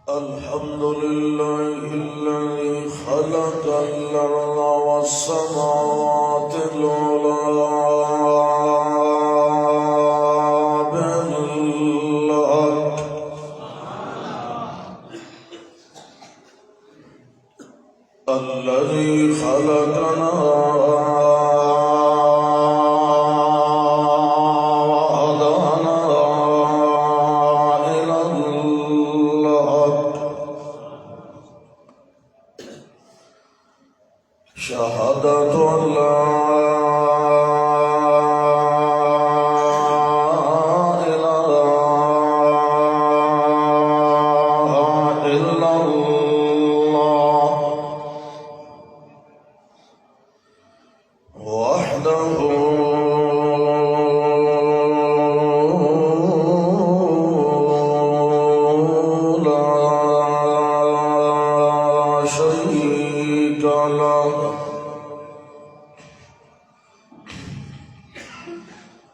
الحمد لله الذي خلق الأرض والسماوات العلى بالحق الذي خلقنا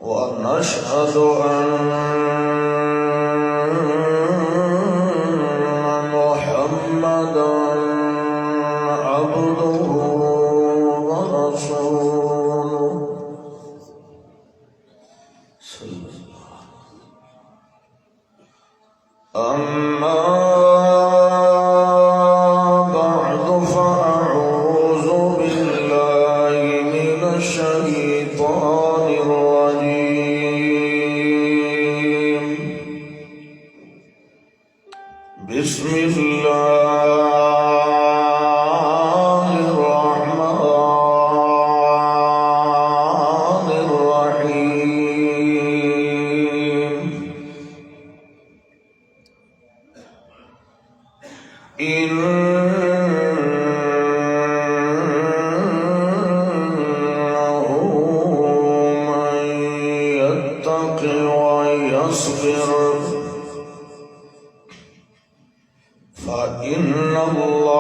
ونشهد أن محمدا عبده ورسوله أما بعد فأعوذ بالله من الشيطان الرجيم بسم الله الرحمن الرحيم إنه من يتق ويصبر فإن الله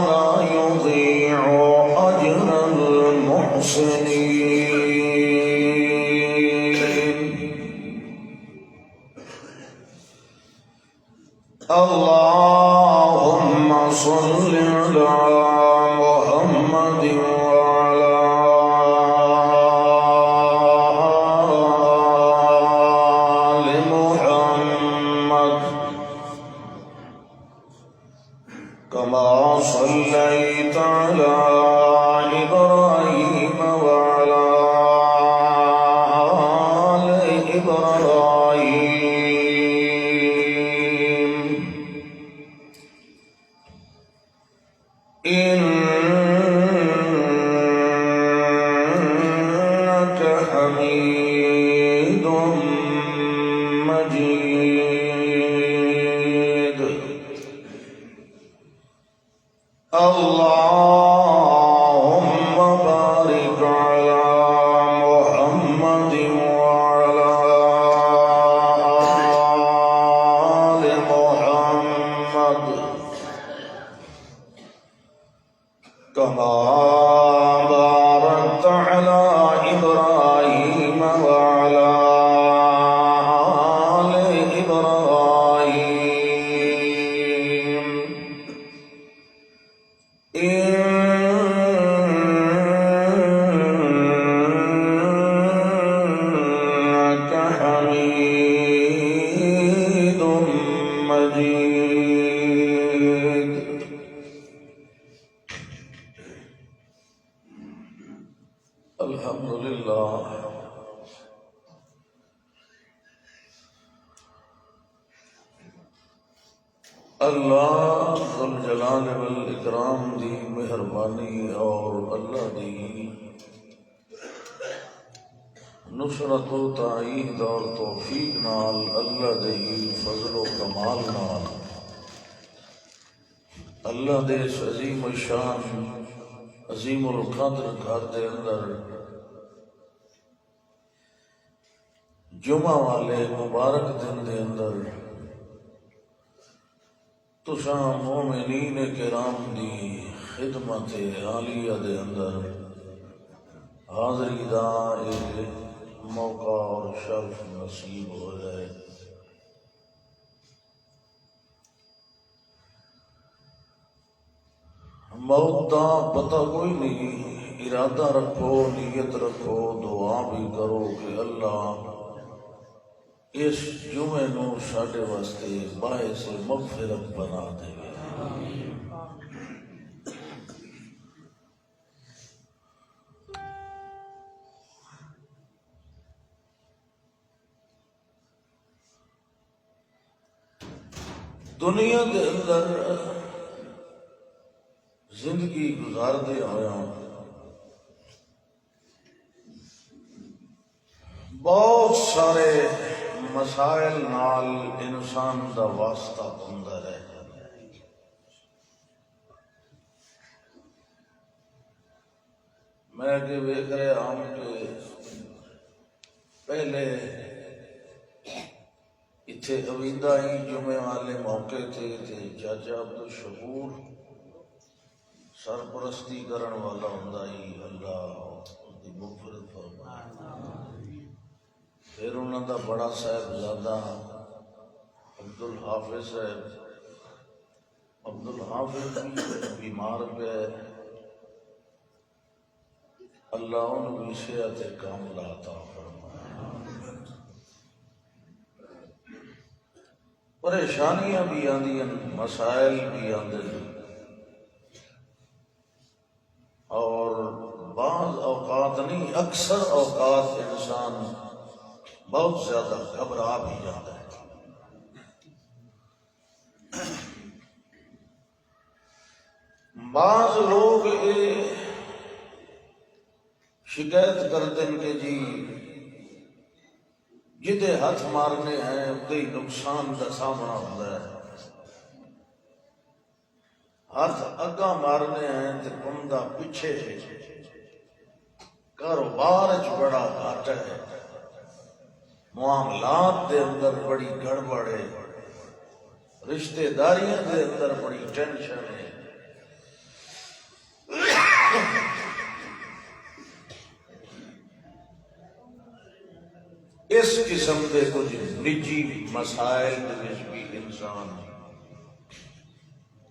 لا يضيع أجر المحسنين اللهم صل على محمد وعلى آل محمد كما صليت على إبراهيم وعلى آل إبراهيم إنك حميد مجيد اللهم بارك على محمد وعلى آل محمد كما باركت على إبراهيم وعلى آل إبراهيم إنك حميد مجيد الحمد لله اللہ ذوالجلال والاکرام دی مہربانی اور اللہ دی نصرت و تائید اور توفیق نال اللہ دی فضل و کمال نال اللہ دے اس عظیم الشان عظیم القدر گھر دے اندر جمعہ والے مبارک دن دے اندر تساں مومنین کرام دی خدمت عالیہ دے اندر حاضری دا ایک موقع اور شرف نصیب ہو جائے موت دا پتہ کوئی نہیں، ارادہ رکھو، نیت رکھو، دعا بھی کرو کہ اللہ اس جمعے نو ساڈے واسطے باعث مغفرت بنا دے۔ دنیا کے اندر زندگی گزاردے ہویا بہت سارے مسائل نال انسان دا واسطہ ہوندا رہ جاندا ہے۔ میں کہ ویکھ رہا ہوں کہ پہلے اتھے اویندہ ہی جمعے والے موقع تھے چاچا عبدالشکور سرپرستی کرن والا ہوندا ہی، اللہ اس دی مغفرت فرمائے۔ پھر انہوں دا بڑا صاحبزادہ عبدالحافظ بھی بیمار پہ، اللہ ان بھی صحت کاملہ عطا فرمائے۔ پریشانیاں بھی آندیاں، مسائل بھی آندے، اور بعض اوقات نہیں اکثر اوقات انسان بہت زیادہ گھبرا بھی جاتا ہے۔ بعض لوگ یہ شکایت کرتے ہیں کہ جی جدے ہاتھ مارنے ہیں ادے نقصان کا سامنا ہوتا ہے، ہاتھ اگا مارنے ہیں تو بندہ پیچھے، کاروبار بڑا گھاٹا ہے، معاملات دے اندر بڑی گڑبڑ ہے، رشتہ داریاں دے اندر بڑی ٹینشن ہے۔ اس قسم کے کچھ نجی مسائل دے بھی انسان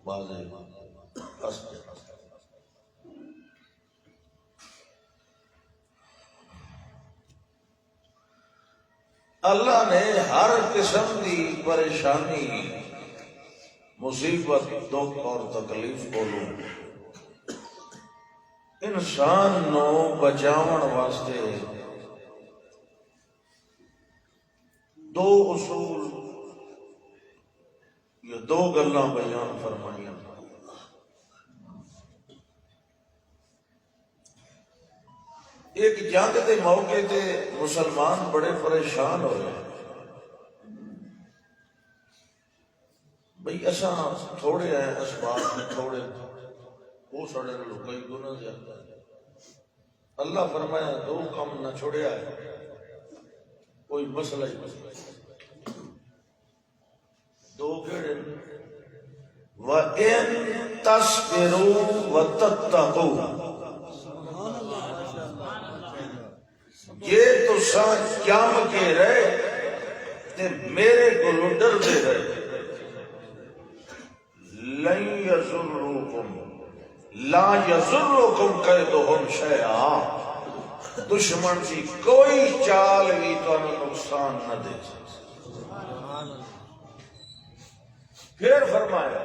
واضح اللہ نے ہر قسم کی پریشانی، مصیبت، دکھ اور تکلیف بولو انسان نو بچاون واسطے دو اصول یا دو گلاں بیان فرمائیاں۔ ایک جنگ کے موقع تے مسلمان بڑے پریشان ہوئے، بھئی اساں تھوڑے ہیں، اسباب میں تھوڑے، وہ سڑے لوکئی گناہ زیادہ ہے۔ اللہ فرمایا دو کام نہ چھوڑیا ہے، کوئی مسئلہ ہی مسئلہ دو کیڑے وَإِن تَصْبِرُوا وَتَتَّقُوا، یہ تو سان جام کے رہے تے میرے کو ڈر دے رہے، لَن يَضُرُّكُمْ لَا يَضُرُّكُمْ كَيْدُهُمْ شَيْئًا، دشمن کی کوئی چال بھی تو نقصان نہ دے سکتے۔ پھر فرمایا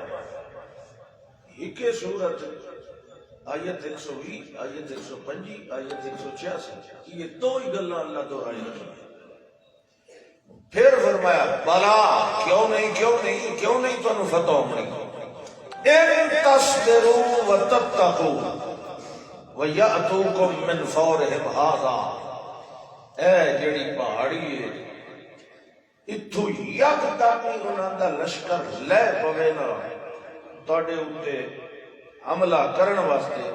ایک صورت آیت 120، آیت 125، آیت 186، یہ دو ہی گلاں اللہ دہرائی رکھا۔ پھر فرمایا بلا کیوں نہیں تو فتح ہونی، ان تصبروا وتتقوا وَيَأْتُوكُم مِّن فَوْرِهِمْ هَٰذَا، اے جڑی پہاڑی ہے اتھو یک تاکی انہاں دا لشکر لے پوے نا تواڈے اوتے حملہ کرن واسطے،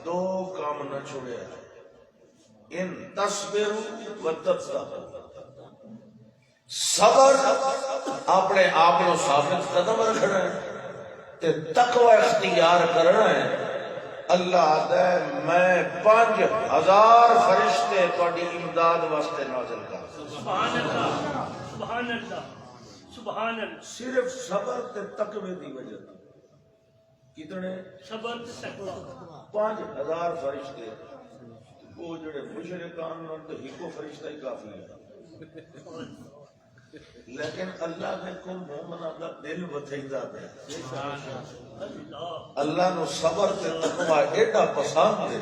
دو کام نہ چھوڑیا، ان تصبروا وتتقوا، صبر اپنے آپ کو ثابت قدم رکھنا ہے تے تقوی اختیار کرنا ہے۔ اللہ دے میں 5000 فرشتے تہاڈی امداد واسطے نازل کر، سبحان اللہ سبحان اللہ سبحان اللہ، صرف صبر تے تقوی دی وجہ کتنے؟ صبر تے تقوی 5000 فرشتے، وہ جڑے مشرکان نال تے ایکو فرشتہ ہی کافی ہے، لیکن اللہ نے کو مومناں دا دل وتھیندا پیا، اللہ نو صبر تے تقوی ایڈا پسند ہے،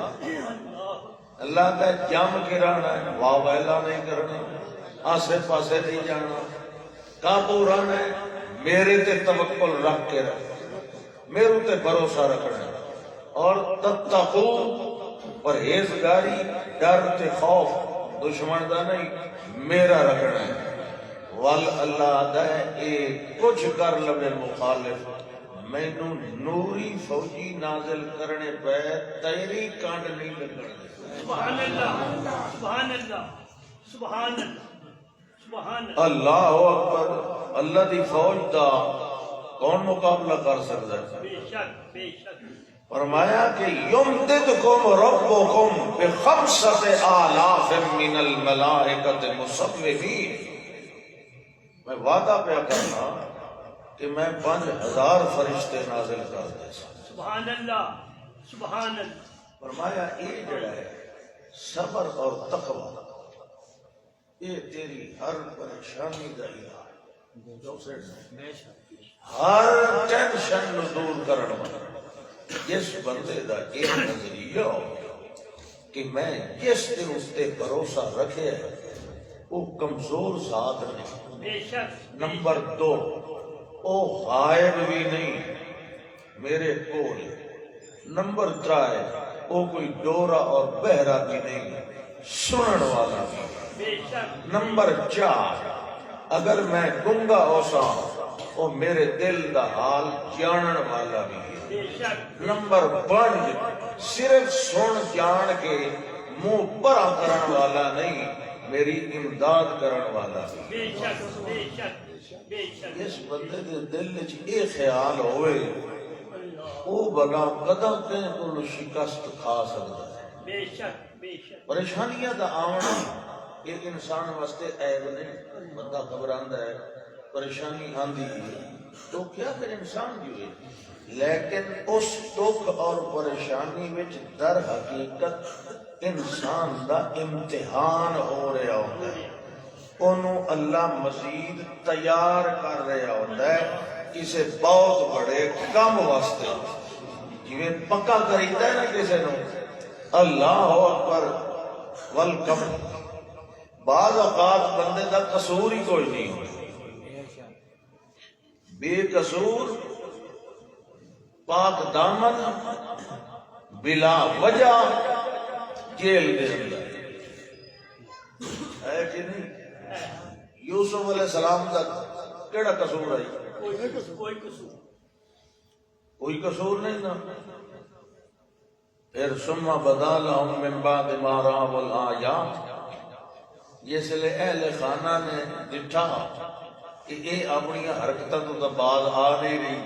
اللہ کا جم گرانا ہے، واہ ویلا نہیں کرنا، آسے پاسے نہیں جانا، قابو رہنا ہے، میرے تے توکل رکھ کے میرے تے بھروسہ رکھنا ہے، اور تتقو پرہیزگاری ڈر تے خوف دشمن دا نہیں میرا رکھنا ہے، وال اللہ دا اے کچھ کر لوے مخالف مینوں نوری فوجی نازل کرنے پہ تیری کانڈ نہیں لگنے۔ سبحان اللہ سبحان اللہ سبحان اللہ سبحان اللہ اللہ اکبر، اللہ دی فوج دا کون مقابلہ کر سکتا ہے؟ بے شک بے شک فرمایا کہ یمددکم ربکم بخمسۃ آلاف من الملائکۃ مصوبین، میں وعدہ پہ کرنا کہ میں 5000 فرشتے نازل کر دے سکتا۔ سبحان اللہ سبحان اللہ۔ فرمایا یہ جڑا ہے صبر اور تقوی، یہ تیری ہر پریشانی کا علاج، ہر ٹینشن نو دور کرن والا۔ جس بندے دا ایک نظریہ ہو کہ میں جس دے استے بھروسہ رکھے ہے وہ کمزور ذات نہیں، بے شک نمبر 2 وہ غائب بھی نہیں میرے کول، نمبر 3 وہ کوئی ڈورا اور بہرا بھی نہیں سنن والا بھی، بے شک نمبر 4 اگر میں گنگا ہوسا وہ میرے دل دا حال جانن والا بھی ہے، بے شک نمبر 5 صرف سن جان کے منہ برا کرن والا نہیں میری امداد کرن والا بھی۔ بے شک بے شک بے شک۔ اس بندے دے دل وچ یہ خیال ہوئے وہ بلا قدم کہیں کو شکست کھا سکتا ہے۔ بے شک بے شک۔ پریشانیاں دا آنا یہ انسان واسطے عیب نہیں، بندہ گھبراندا ہے پریشانی آندی ہے تو کیا پھر انسان جو ہے، لیکن اس دکھ اور پریشانی وچ در حقیقت انسان دا امتحان ہو رہا ہوتا ہے، انہوں اللہ مزید تیار کر رہا ہوتا ہے کسے بہت بڑے کم واسطے، جویں پکا کریتا ہے نا کسے نو، اللہ اکبر والکم۔ بعض اوقات بندے دا قصور ہی کوئی نہیں ہوتا، بے قصور پاک دامن بلا وجہ جیل دے اندر ہے کہ نہیں؟ یوسف علیہ السلام کا کیڑا قصور ہے؟ کوئی قصور کوئی قصور نہیں نا۔ پھر ثم بدا لہم من بعد ما رأوا الآیات، جس لئے اہل خانہ نے ڈٹھا کہ اے اپنی حرکتوں تو بعد آ نہیں رہی،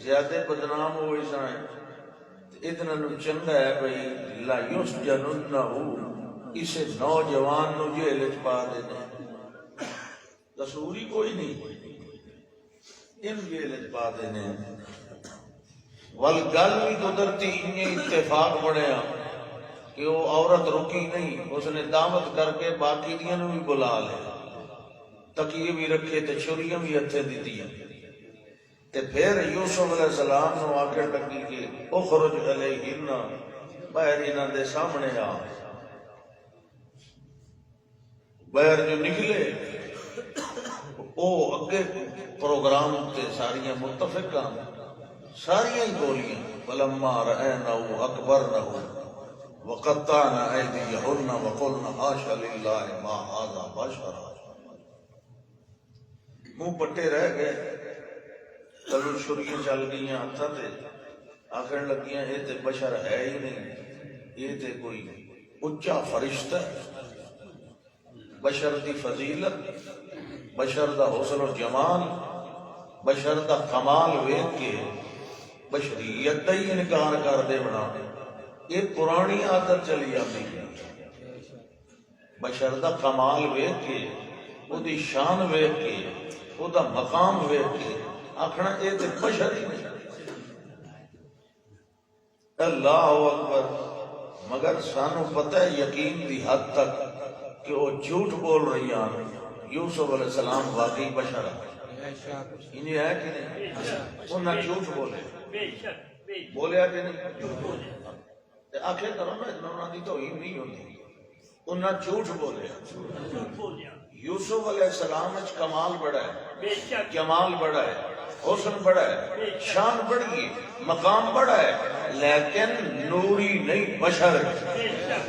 زیادہ بدنام ہوئی سائیں، اتنا نو چنگا ہے بھئی لا یسجننہو، اسے نوجوان نو جیل وچ پا دینے، قصوری کوئی نہیں، ان جیل وچ پا دینے۔ والگل بھی قدرتی انہیں اتفاق بڑھیا کہ وہ عورت رکی نہیں، اس نے دعوت کر کے باقی دیاں نو بھی بلا لے، تکیے بھی رکھے تے چھریاں بھی ہتھے دی دیا، تے پھر یوسف علیہ السلام نو آکے لگی کہ اخرج علیہن، باہر انہاں دے سامنے آ، باہر جو نکلے او اگے پروگرام تے ساریاں متفقاں ساریاں ہی گولیاں، فلما رأینہو اکبرنہو وقطعن ایدیہن وقلن حاش للہ ما ھذا بشرا، منہ پٹے رہ گئے، چلو چھریاں چل گئیاں ہتھاں تے، آخر لگیاں یہ تے بشر ہے ہی نہیں، یہ تے کوئی اچا فرشتہ ہے، بشر دی فضیلت، بشر دا حسن و جمال، بشر دا کمال ویکھ کے بشریت دا ہی انکار کر دے بنا، یہ پرانی عادت چلی آتی ہے، بشر دا کمال ویکھ کے، او دی شان ویکھ کے، او دا مقام ویکھ کے آکھنا اے تے بشر ہی نہیں، اللہ اکبر. مگر سانو پتہ ہے یقین دی حد تک کہ وہ جھوٹ بول رہی ہیں. یوسف علیہ السلام واقعی بشر ہے، انہیں ہے کہ نہیں؟ انہوں نے جھوٹ بولے، بے شک بے شک بولیا کہ نہیں؟ آخر کرو نا، انہوں نے توہین نہیں ہوتی، انہوں نے جھوٹ بولے. جھوٹ بولیا یوسف علیہ السلام وچ کمال بڑا ہے، بے شک جمال بڑا ہے، حسن بڑا ہے، شان بڑی ہے، مقام بڑا ہے، لیکن نوری نہیں، بشر ہے. بے شک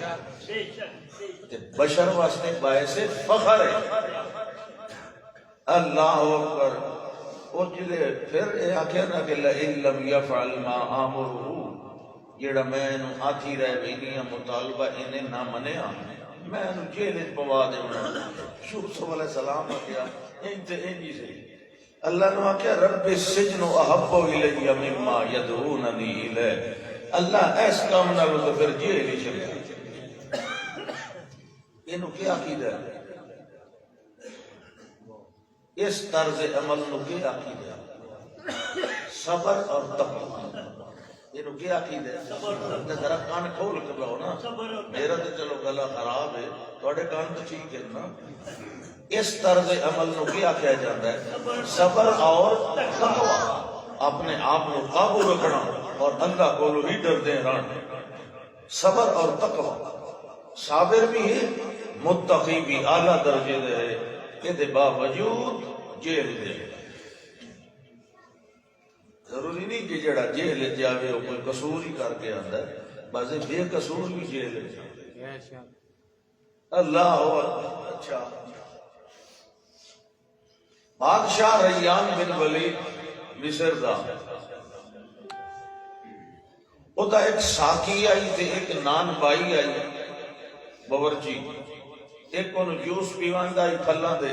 بے شک تے بشر واسطے باعث فخر ہے. اللہ اکبر. وہ جلے پھر اے آکھیا نا کہ لئن لم یفعل ما آمرہ، جیڑا میں انہوں آتھی رہ بینیا مطالبہ انہیں نہ منیا میں انہوں جیل پوا دینا. یوسف علیہ السلام آکھیا انتے انجی سے اللہ نے آکھیا رب السجن احب الی مما یدعوننی الیہ. اللہ ایس کام نہ لو تو پھر جیل ہی چلے. انہوں کیا عقیدہ ہے؟ اس طرز عمل نو کیا عقیدہ ہے؟ صبر اور تقوی. انہوں کیا عقیدہ ہے؟ ذرا کان کھول کے لو نا. میرا تو چلو گلا خراب ہے، تھوڑے کان تو ٹھیک ہے نا. اس طرز عمل نو کیا کہا جاتا ہے؟ صبر اور تقوی. اپنے آپ کو قابو رکھنا اور اللہ کو ہی ڈردے رہنا. صبر اور تقوی. صابر بھی ہے، متقی بھی، اعلیٰ درجے دے ہے کہ باوجود جیل دے. ضروری نہیں کہ جڑا جیل جاوے وہ کوئی قصور ہی کر کے آندا ہے، بعضے بے قصور بھی جیل جاوے. اللہ اکبر. اچھا، بادشاہ ریان بن ولید مصر دا، او دا ایک ساکی آئی تے ایک نان بائی آئی باورچی. ایک کو جوس پیواندا ہے پھلاں دے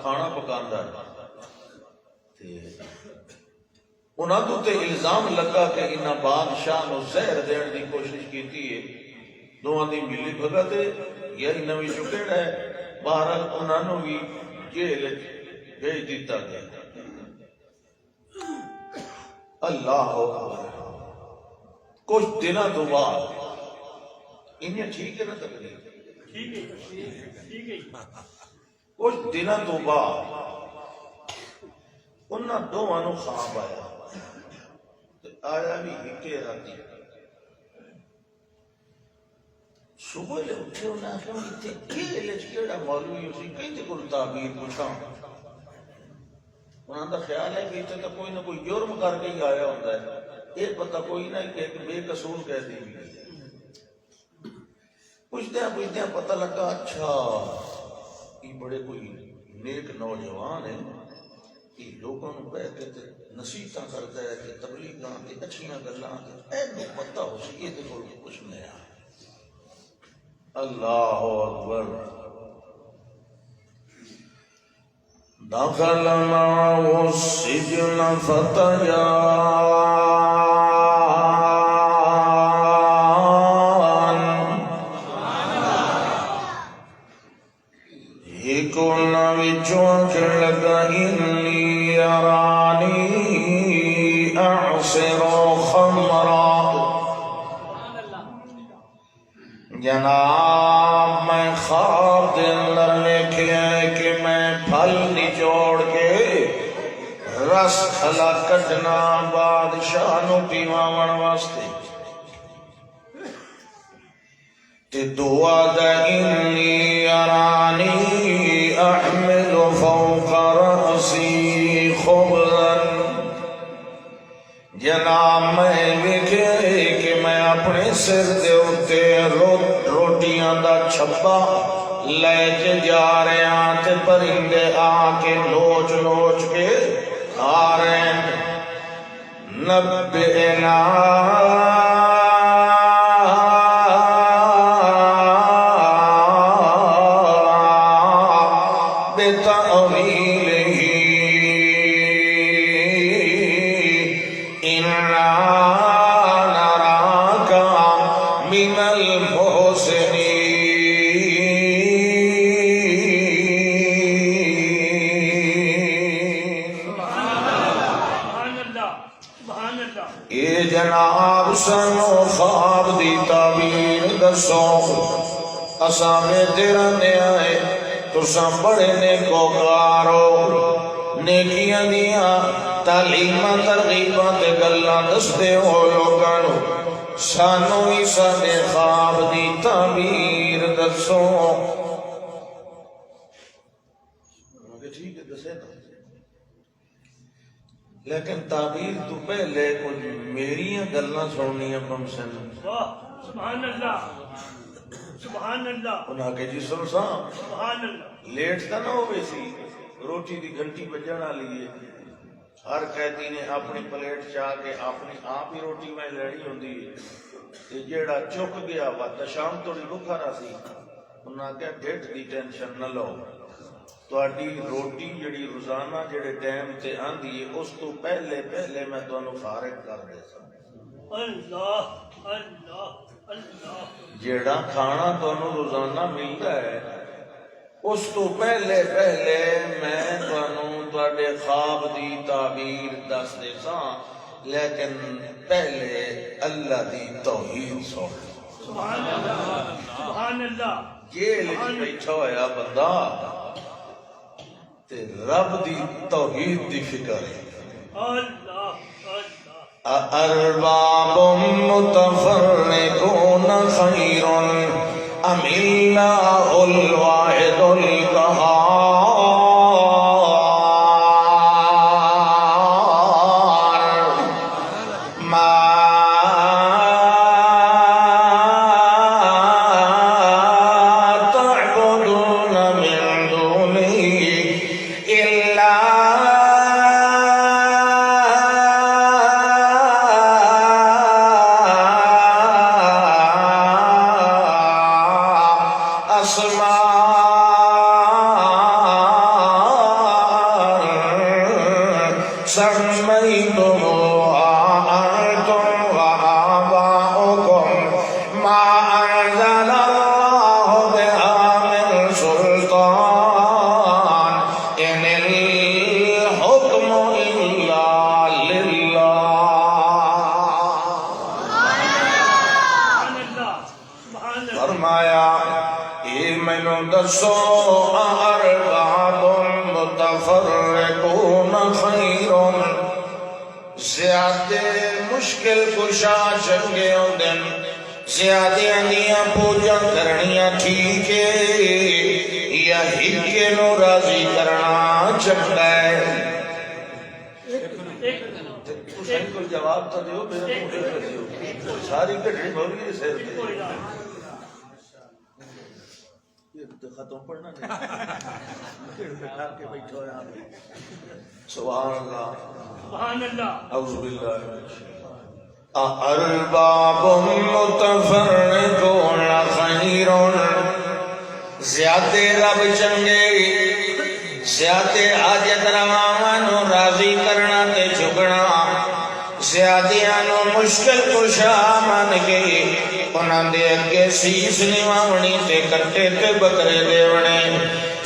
کھانا پکاندا ہے. تے انہاں تو تے الزام لگا کہ انہاں بادشاہ نو زہر دین دی کوشش کیتی ہے. دوواں دی ملی بھگت ہے یا نویں چکڑ ہے. بہرحال انہاں نو بھی جیل بھیج دیتا گیا. اللہ اکبر. کچھ دنوں تو بعد انہیں ٹھیک ہے نا تقریر، ٹھیک ہے ٹھیک ہے. کچھ دنوں تو بعد انہاں دونوں نو خواب آیا. آیا بھی ہکے راتی. صبح لے اٹھے انہاں آخیا اتنے جیل کیڑا مولوی اسی کہندے کول تعبیر پوچھاں. انہاں دا خیال ہے کہ اتنے تو کوئی نہ کوئی جرم کر کے ہی آیا ہوتا ہے. یہ پتہ کوئی نہ کہ ایک بے قصور کہہ دی. پوچھتے ہیں پتہ لگا اچھا یہ بڑے کوئی نیک نوجوان ہیں، یہ لوگوں کو بیٹھ کے نصیحتاں کرتا ہے کہ تبلیغاں کی اچھیاں گلاں اینو پتہ ہو سی یہ تو کچھ نیا. اللہ اکبر. دخل معه السجن فتيان ایک انہاں وچوں آکھن لگا انی ارانی اعصر خمرا. جناب میں خواب دے اندر ویکھیا ہے کہ میں پھل نچوڑ کے رس کھلا کڈنا بادشاہ نو پیواون واسطے. تے دعا دا انی ارانی احمل فوق رأسی خبزا. جناب میں ویکھیا ہے کہ میں اپنے سر دے اتے روٹیاں دا چھپا لے کے جا رہے ہیں تے پرندے آ کے نوچ نوچ کے کھا رہے ہیں. نبئنا جناب سانو خواب دی تعبیر دسو اساں میں تیرا نے آئے تساں بڑے نیکوکار ہو نیکیاں دیاں تعلیماں ترغیباں تے گلاں دستے ہو لوگاں نو سانو ہی ساڈے خواب دی تعبیر دسو ٹھیک ہے دسے نا لیکن تعبیر تو پہلے کچھ میریاں گلاں سننیاں پم سن واہ سبحان اللہ سبحان اللہ انہاں کے جسم ساں سبحان اللہ لیٹ تا نہ ہوئے سی روٹی دی گھنٹی بجن والی ہے ہر قیدی نے اپنی پلیٹ چاہ کے اپنی آپ ہی روٹی میں لڑی ہوندی ہے تے جیڑا چک گیا وا تے شام توڑی بھوکا رہا سی انہاں کہ ڈیٹ دی ٹینشن نہ لو تہاڈی روٹی جڑی روزانہ جڑے ٹائم تے آندی ہے اس تو پہلے میں تانوں فارغ کر دے سا اللہ اللہ اللہ جیڑا کھانا تانوں روزانہ ملدا ہے اس تو پہلے میں تانوں تہاڈے خواب دی تعبیر دس دے ساں لیکن پہلے اللہ دی توحید سن سبحان اللہ سبحان اللہ جیل وچ بیٹھا ہویا بندہ تے رب دی توحید دی فکر ہے اللہ ارباب متفرقون خیر ام اللہ الواحد القہار ما تعبدون من دونه إلا سميتموها أنتم وآباؤكم ما أنزل الله بها من سلطان إن الحكم إلا لله سبحان اللہ سبحان اللہ فرمایا اے مینوں دسو ارباب متفرقون خیر زیادہ مشکل کشا چنگے ہوندن زیادہ دیاں پوجا کرنیاں ٹھیک ہے یا ہکے نو راضی کرنا چنگا ہے کو جواب تو دیو میرے منہ پہ دیو ساری گھڑی بھولی سر دے ختم پڑھنا نہیں بٹھا کے بیٹھو یہاں پہ سبحان اللہ سبحان اللہ اعوذ باللہ من الشیطان ارباب متفرقون خیر زیادہ رب چنگے زیادہ حاجت رواں نو راضی کرنا تے جھکنا زیادیاں نو مشکل کشا من کے انہاں دے اگے سیس نواونی تے کٹے تے بکرے دیونے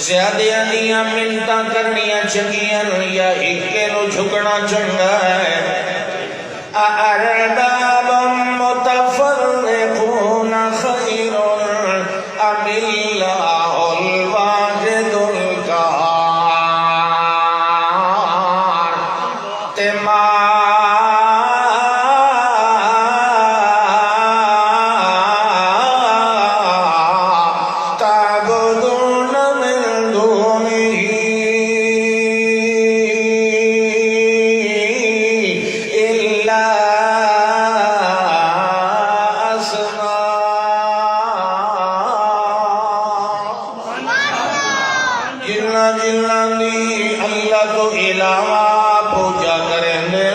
زیادیاں دیاں منتاں کرنیاں چنگیاں یا ہکے نو جھکنا چنگا ہے ارباب متفرقون خیر ام اللہ الواحد القہار تعبدون من دونه إلا أسماء جنہ دی اللہ تو علاوہ پوجا کریں دے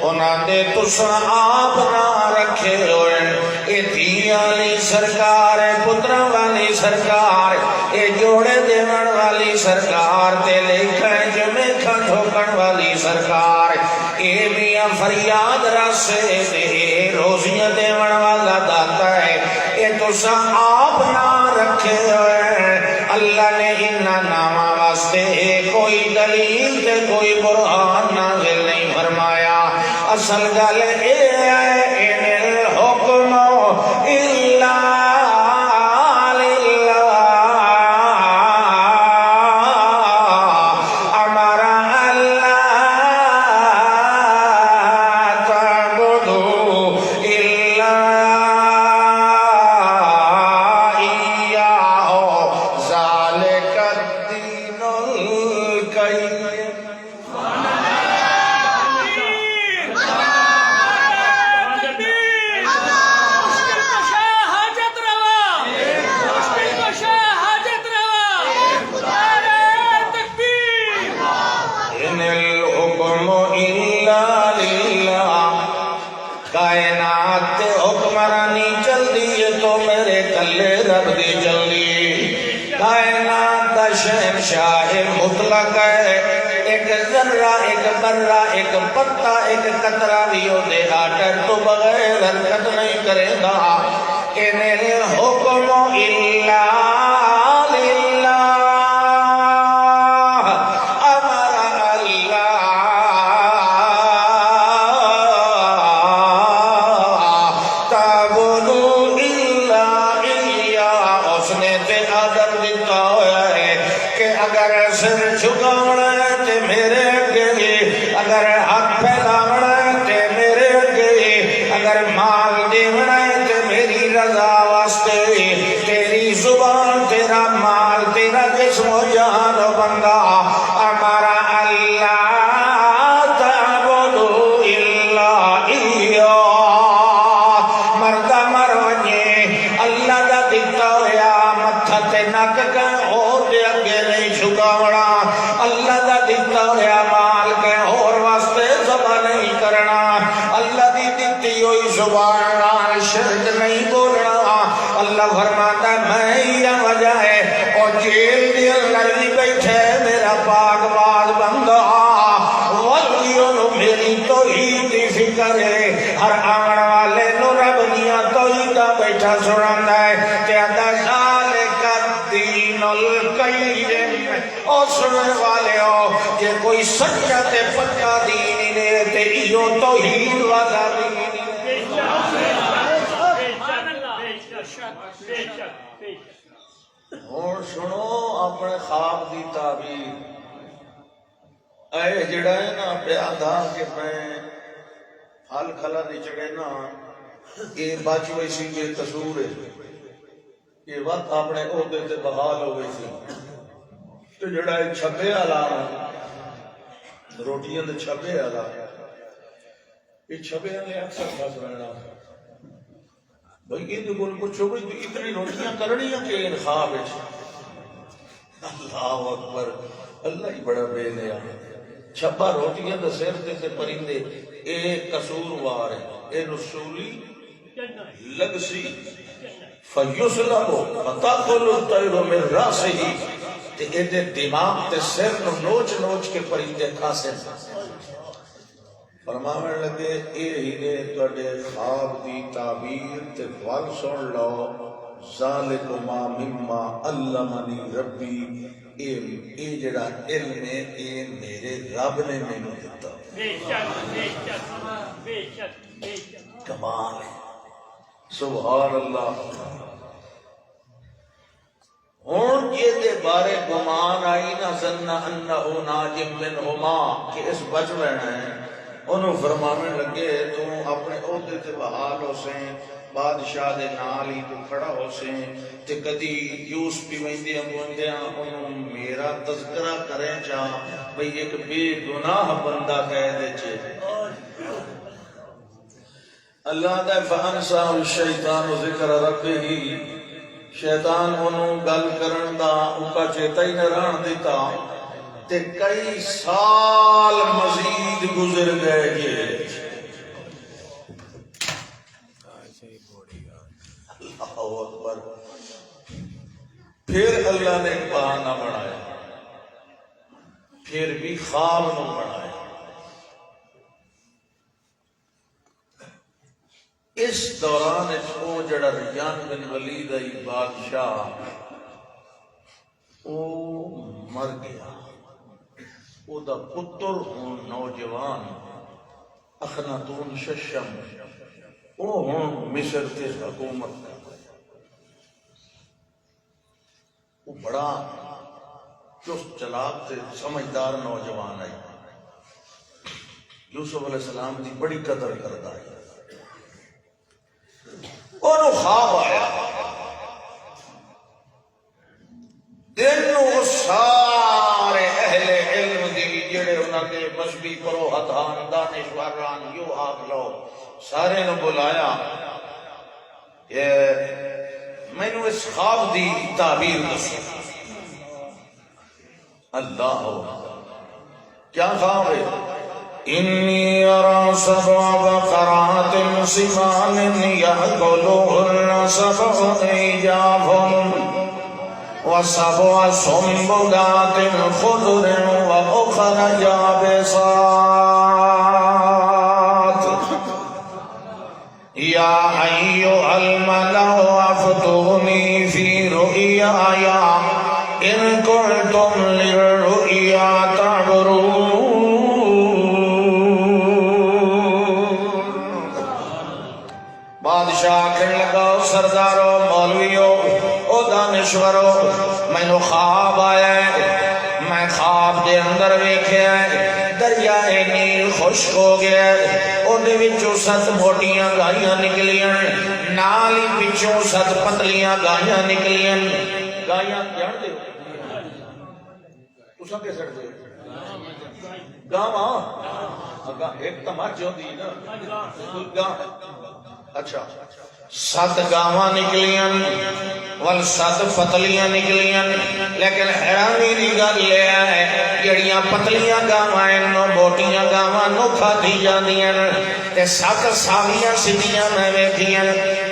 انہاں دے تساں آپ نہ رکھے ہوئے اے دھیاں والی سرکار ہے پتراں والی سرکار اے جوڑے دیون والی سرکار تے لکھن جمیکھا ٹھوکن والی سرکار اے میاں فریاد راسے تے روزیاں دیون والا داتا ہے اے تساں آپ نہ رکھے ہوئے اللہ نے انہاں نامہ واسطے کوئی دلیل تے کوئی برہان نازل نہیں فرمایا اصل گل اے ان الحکم الا کائنات حکمرانی چل دی تو میرے کلے رب دی چل دی کائنات دا شہنشاہ مطلق ہے ایک ذرہ ایک برہ ایک پتا ایک قطرہ بھی ہو دے آٹر تو بغیر حرکت نہیں کرے گا ان الحکم الا اگر حق پھیلاونا ہے تے میرے اگے اگر مال دیونا ہے تے میری رضا واسطے تیری زبان تیرا مال تیرا جسم و جان و بندہ ہمارا اللہ تعبدو الا ایاہ مردہ مروجے اللہ دا دیتا ہویا متھا تے نک کے اور دے اگے نہیں چھکاونا اللہ دا دیتا ہویا مال کے اور واسطے زبا نہیں کرنا اللہ دی دیتی ہوئی زبان نال شرک نہیں بولنا اللہ فرماتا ہے میں یہ وجہ ہے اور جیل دی اندر بھی بیٹھے میرا پاک باز بندہ ولیوں نو میری توحید دی فکر ہے ہر آمن والے نو رب دیا توحیدہ بیٹھا سنندا ہے کہ ادا ذالک الدین القیم اور سننے والے ہو کہ کوئی سچا تے پکا دین ہی نے تے ایو توحید والا دین اور سنو اپنے خواب دی تعبیر اے جڑا ہے نا پیادا کہ میں پھل کھلا نچڑے نا یہ بچ ہوئی سی یہ قصور ہے یہ وقت اپنے عہدے تے بحال ہو گئی سی تو جڑا ہے چھپے آلا روٹیاں دے چھپے آلا یہ چھپے آلے اکثر پاس رہنا بھئی یہ تو گل پوچھو بھئی اتنی روٹیاں کرنی ہیں کہ انخواب ہے اللہ اکبر اللہ ہی بڑا بے لیا چھپا روٹیاں دے سیر سے پرندے ایک قصور وار ہے اے رسولی لگسی فیسلمو فتاقل الطیر من راسہی تے ایدے دماغ تے سر نوچ نوچ کے پرندے کھاسے فرمانے لگے اے ہی نے توڑے خواب دی تعبیر تے فال سن لو ذالکما مما علمنی ربی اے جڑا علم ہے اے میرے رب نے میں نے دیتا کمال ہے سبحان اللہ ہون یہ دے بارے گمان آئی نہ ظنہ انہو ناجم منہما کہ اس بچ رہنا ہے انہوں فرمانے لگے تو اپنے عہدے تے بحال ہو سیں بادشاہ دے نال ہی تو کھڑا ہو سیں تے کدی یوس پی ویندیاں بوندیاں انہوں میرا تذکرہ کریں چاہ بھئی ایک بے گناہ بندہ کہہ دے چھے اللہ دے فانسا الشیطان ذکر ربی شیطان انہوں گل کرن دا اوکا چیتا ہی نران دیتا تے کئی سال مزید گزر گئے یہ اللہ اکبر پھر اللہ نے ایک بہانہ بنایا پھر بھی خواب نہ بنایا اس دوران وہ جڑا ریان بن ولید ای بادشاہ وہ مر گیا وہ دا پتر ہون نوجوان اخناتون ششم وہ ہوں مصر کے حکومت کا وہ بڑا چست چلاک تے سمجھدار نوجوان ہے. یوسف علیہ السلام دی بڑی قدر کرتا ہے. انہوں خواب آیا دن سارے اہل علم دی جڑے انہوں نے مذہبی پروہتان دانشوران یو آگ لو سارے نے بلایا کہ میں نے اس خواب دی تعبیر دسی. اللہ کیا خواب ہے؟ انی ارى سبع بقرات سمان يأكلهن سبع عجاف وسبع سنبلات خضر وأخر يابسات یا ایھا الملأ افتونی فی رؤیایا ان کنتم للرؤیا تعبرون. بادشاہ کہنے لگا سردارو مولویو او دانشورو مینوں خواب آیا ہے. میں خواب دے اندر ویکھیا ہے دریائے نیل خشک ہو گیا ہے. اودے وچوں 7 موٹیاں گائیاں نکلیاں نال ہی پچھوں 7 پتلیاں گائیاں نکلیاں. گائیاں جان دے تساں کیسے دے گاواں ایک تماچ ہوندی نا اچھا 7 گاواں نکلیاں ول 7 پتلیاں نکلیاں. لیکن حیرانی دی گل یہ ہے جڑیاں پتلیاں گاواں نو موٹیاں گاواں نو کھادی جاندیاں تے 7 ساویاں سدیاں میں ویکھیاں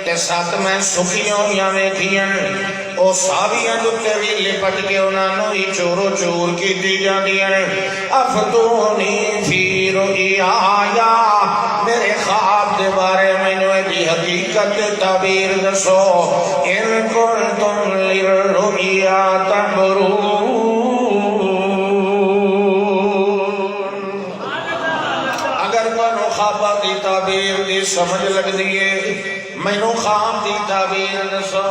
تے 7 میں سکیاں ہویاں ویکھیاں. او ساویاں دے وی لپٹ کے انہاں نو ہی چورو چور کیتی جاندیاں. افتونی فی رؤیایا میرے خواب دے بارے مینوں دی حقیقت تعبیر دسو. ان کنتم للرؤیا تعبرون. اگر تانوں خواب دی تعبیر دی سمجھ لگدی ہے مینوں خواب دی تعبیر دسو.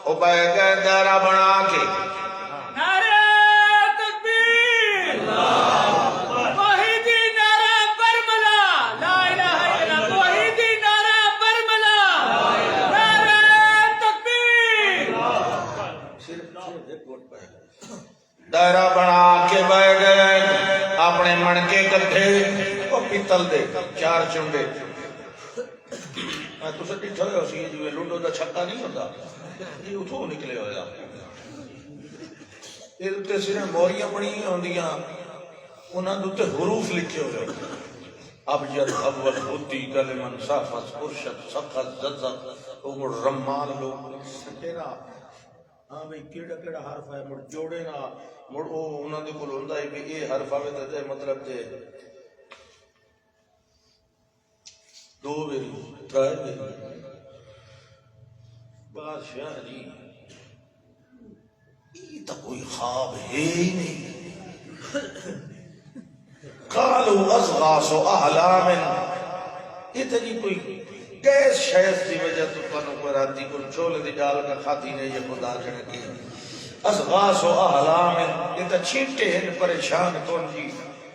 او بیٹھ گئے دائرہ بنا کے نعرہ تکبیر توحیدی نعرہ برملا لا الہ الا اللہ توحیدی نعرہ برملا نعرہ تکبیر. دائرہ بنا کے بیٹھ گئے اپنے منکے کٹھے او پیتل دے 4 چنڈے. میں تسے ڈٹھا ہو سی جو لوڈو دا چھکا نہیں ہوندا یہ اتھوں نکلے ہویا. یہ تے سر موریاں بنی ہوندیاں انہاں دے حروف لکھے ہوئے ابجد اول بدی کلمن صافت ارشد سخت زدزد وہ رمال لوگ تیرا ہاں بھئی کیڑا کیڑا حرف ہے مڑ جوڑے نا مڑ او انہاں دے کول ہوندا ہے کہ یہ حرف آوے تے مطلب تے 2 ویری 3 ویری. بادشاہ جی یہ تو کوئی خواب ہے ہی نہیں. قالوا اضغاث احلام یہ تو جی کوئی گیس شیف دی وجہ تو پنو کو راتی کو چھولے دی ڈال کا کھاتی نہیں یہ خدا جنے کی. اضغاث احلام یہ تو چھینٹے ہیں پریشان کون جی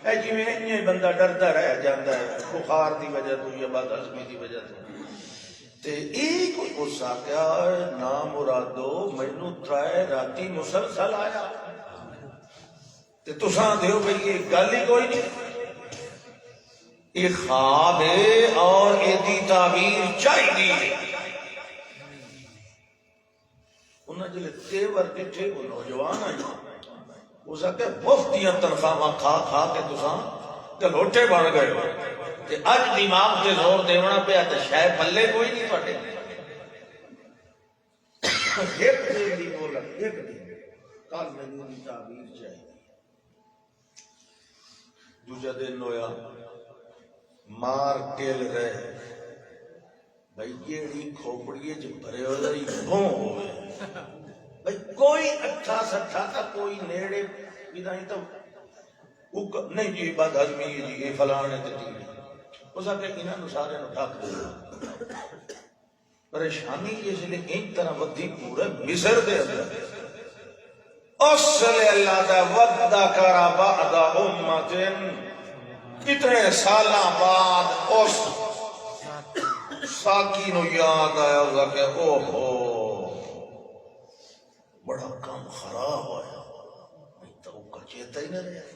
اے جی میں انہیں بندہ ڈردا رہ جاندہ ہے بخار دی وجہ تو یا بات ہضمی دی وجہ تو تے ایک غصہ کیا نام مرادو مینوں 3 راتی مسلسل آیا تے تساں دیو بھئی یہ گل ہی کوئی نہیں. یہ خواب ہے اور ایدی تعبیر چاہیے. انہاں جلے تیور ڈٹھے وہ نوجوان آئی اس کہ مفتیاں تنخواہ کھا کھا کے تساں گلوٹے بن گئے تے اج دماغ تے زور دیونا پیا تے شاید پلے کوئی نہیں تواڈے. ایک دن دی بولا ایک دن کل مینوں دی تعبیر چاہیے. دوجا دن ہویا مار ٹیل رہے بھئی جیڑی کھوپڑی جو بھرے ہو رہی بھوں ہوئے بھئی کوئی اٹھا سٹھا تھا کوئی نیڑے ادھائی تو نہیں جی بات ہضمی ہے جی یہ فلانے تے جی اس آگے انہوں نے سارے ڈھک دے پریشانی اس لیے ایک طرح ودی پورے مصر دے اندر اس لیے اللہ دا وَذَّكَرَ بَعْدَ أُمَّةٍ کتنے سالاں بعد اس ساکی نو یاد آیا ہوگا کہ اوہو بڑا کام خراب ہویا تو کا چیتا ہی نہ رہا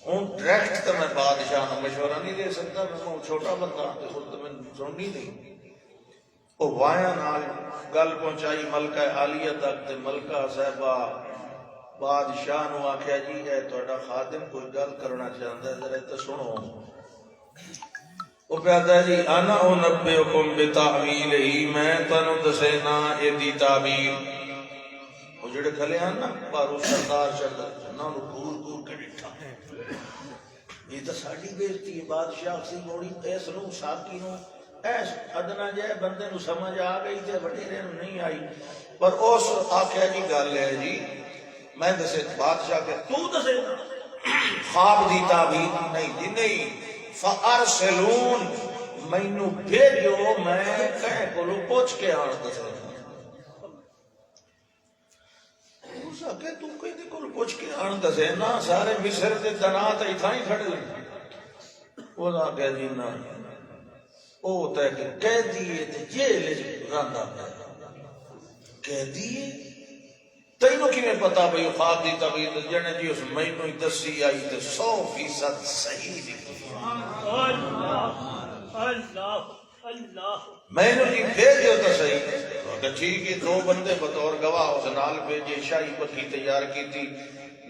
ہوں ڈائریکٹ تو میں بادشاہ نو مشورہ نہیں دے سکتا میں چھوٹا بندہ خود تو میں سننی نہیں وہ وایا نال گل پہنچائی ملکہ عالیہ تک تے ملکہ صاحبہ بادشاہ نو آکھیا جی اے تہاڈا خادم کوئی گل کرنا چاہندا ہے ذرا تے سنو وہ کہتا ہے جی انا انبئکم بتاویلہ میں تانوں دسینا اے دی تعبیر وہ جڑے کھلے ہیں نا بارو سردار چڑھ نہ نو گور گور کے ڈٹھا یہ تو ساڈی بےزتی ہے بادشاہ سی موڑی اس نو ساکی نو ایس ادنا جائے بندے نو سمجھ آ گئی تے وڈیرے نو نہیں آئی پر اس آکھیا جی گل ہے جی میں دسے بادشاہ کہ تو دسے خواب دی تعبیر نہیں دی نہیں فارسلون مینوں بھیجو میں کہے کولو پوچھ کے آن دسے اس آکھے تو کہیں دی کولو پوچھ کے آن دسے نا سارے مصر دے دنات ایتھاں ہی کھڑے وہ آکھے جی نا او تے کہ قیدی تے جیل وچ رہندا قیدی تینوں کیویں پتا بھئی خواب دی تعبیر جنے جی اس مینوں ہی دسی آئی تے 100% صحیح نکلی اللہ اللہ اللہ مینوں جی بھیجو تو صحیح کہ ٹھیک ہے دو بندے بطور گواہ اس نال بھیجے شاہی پکی تیار کی تھی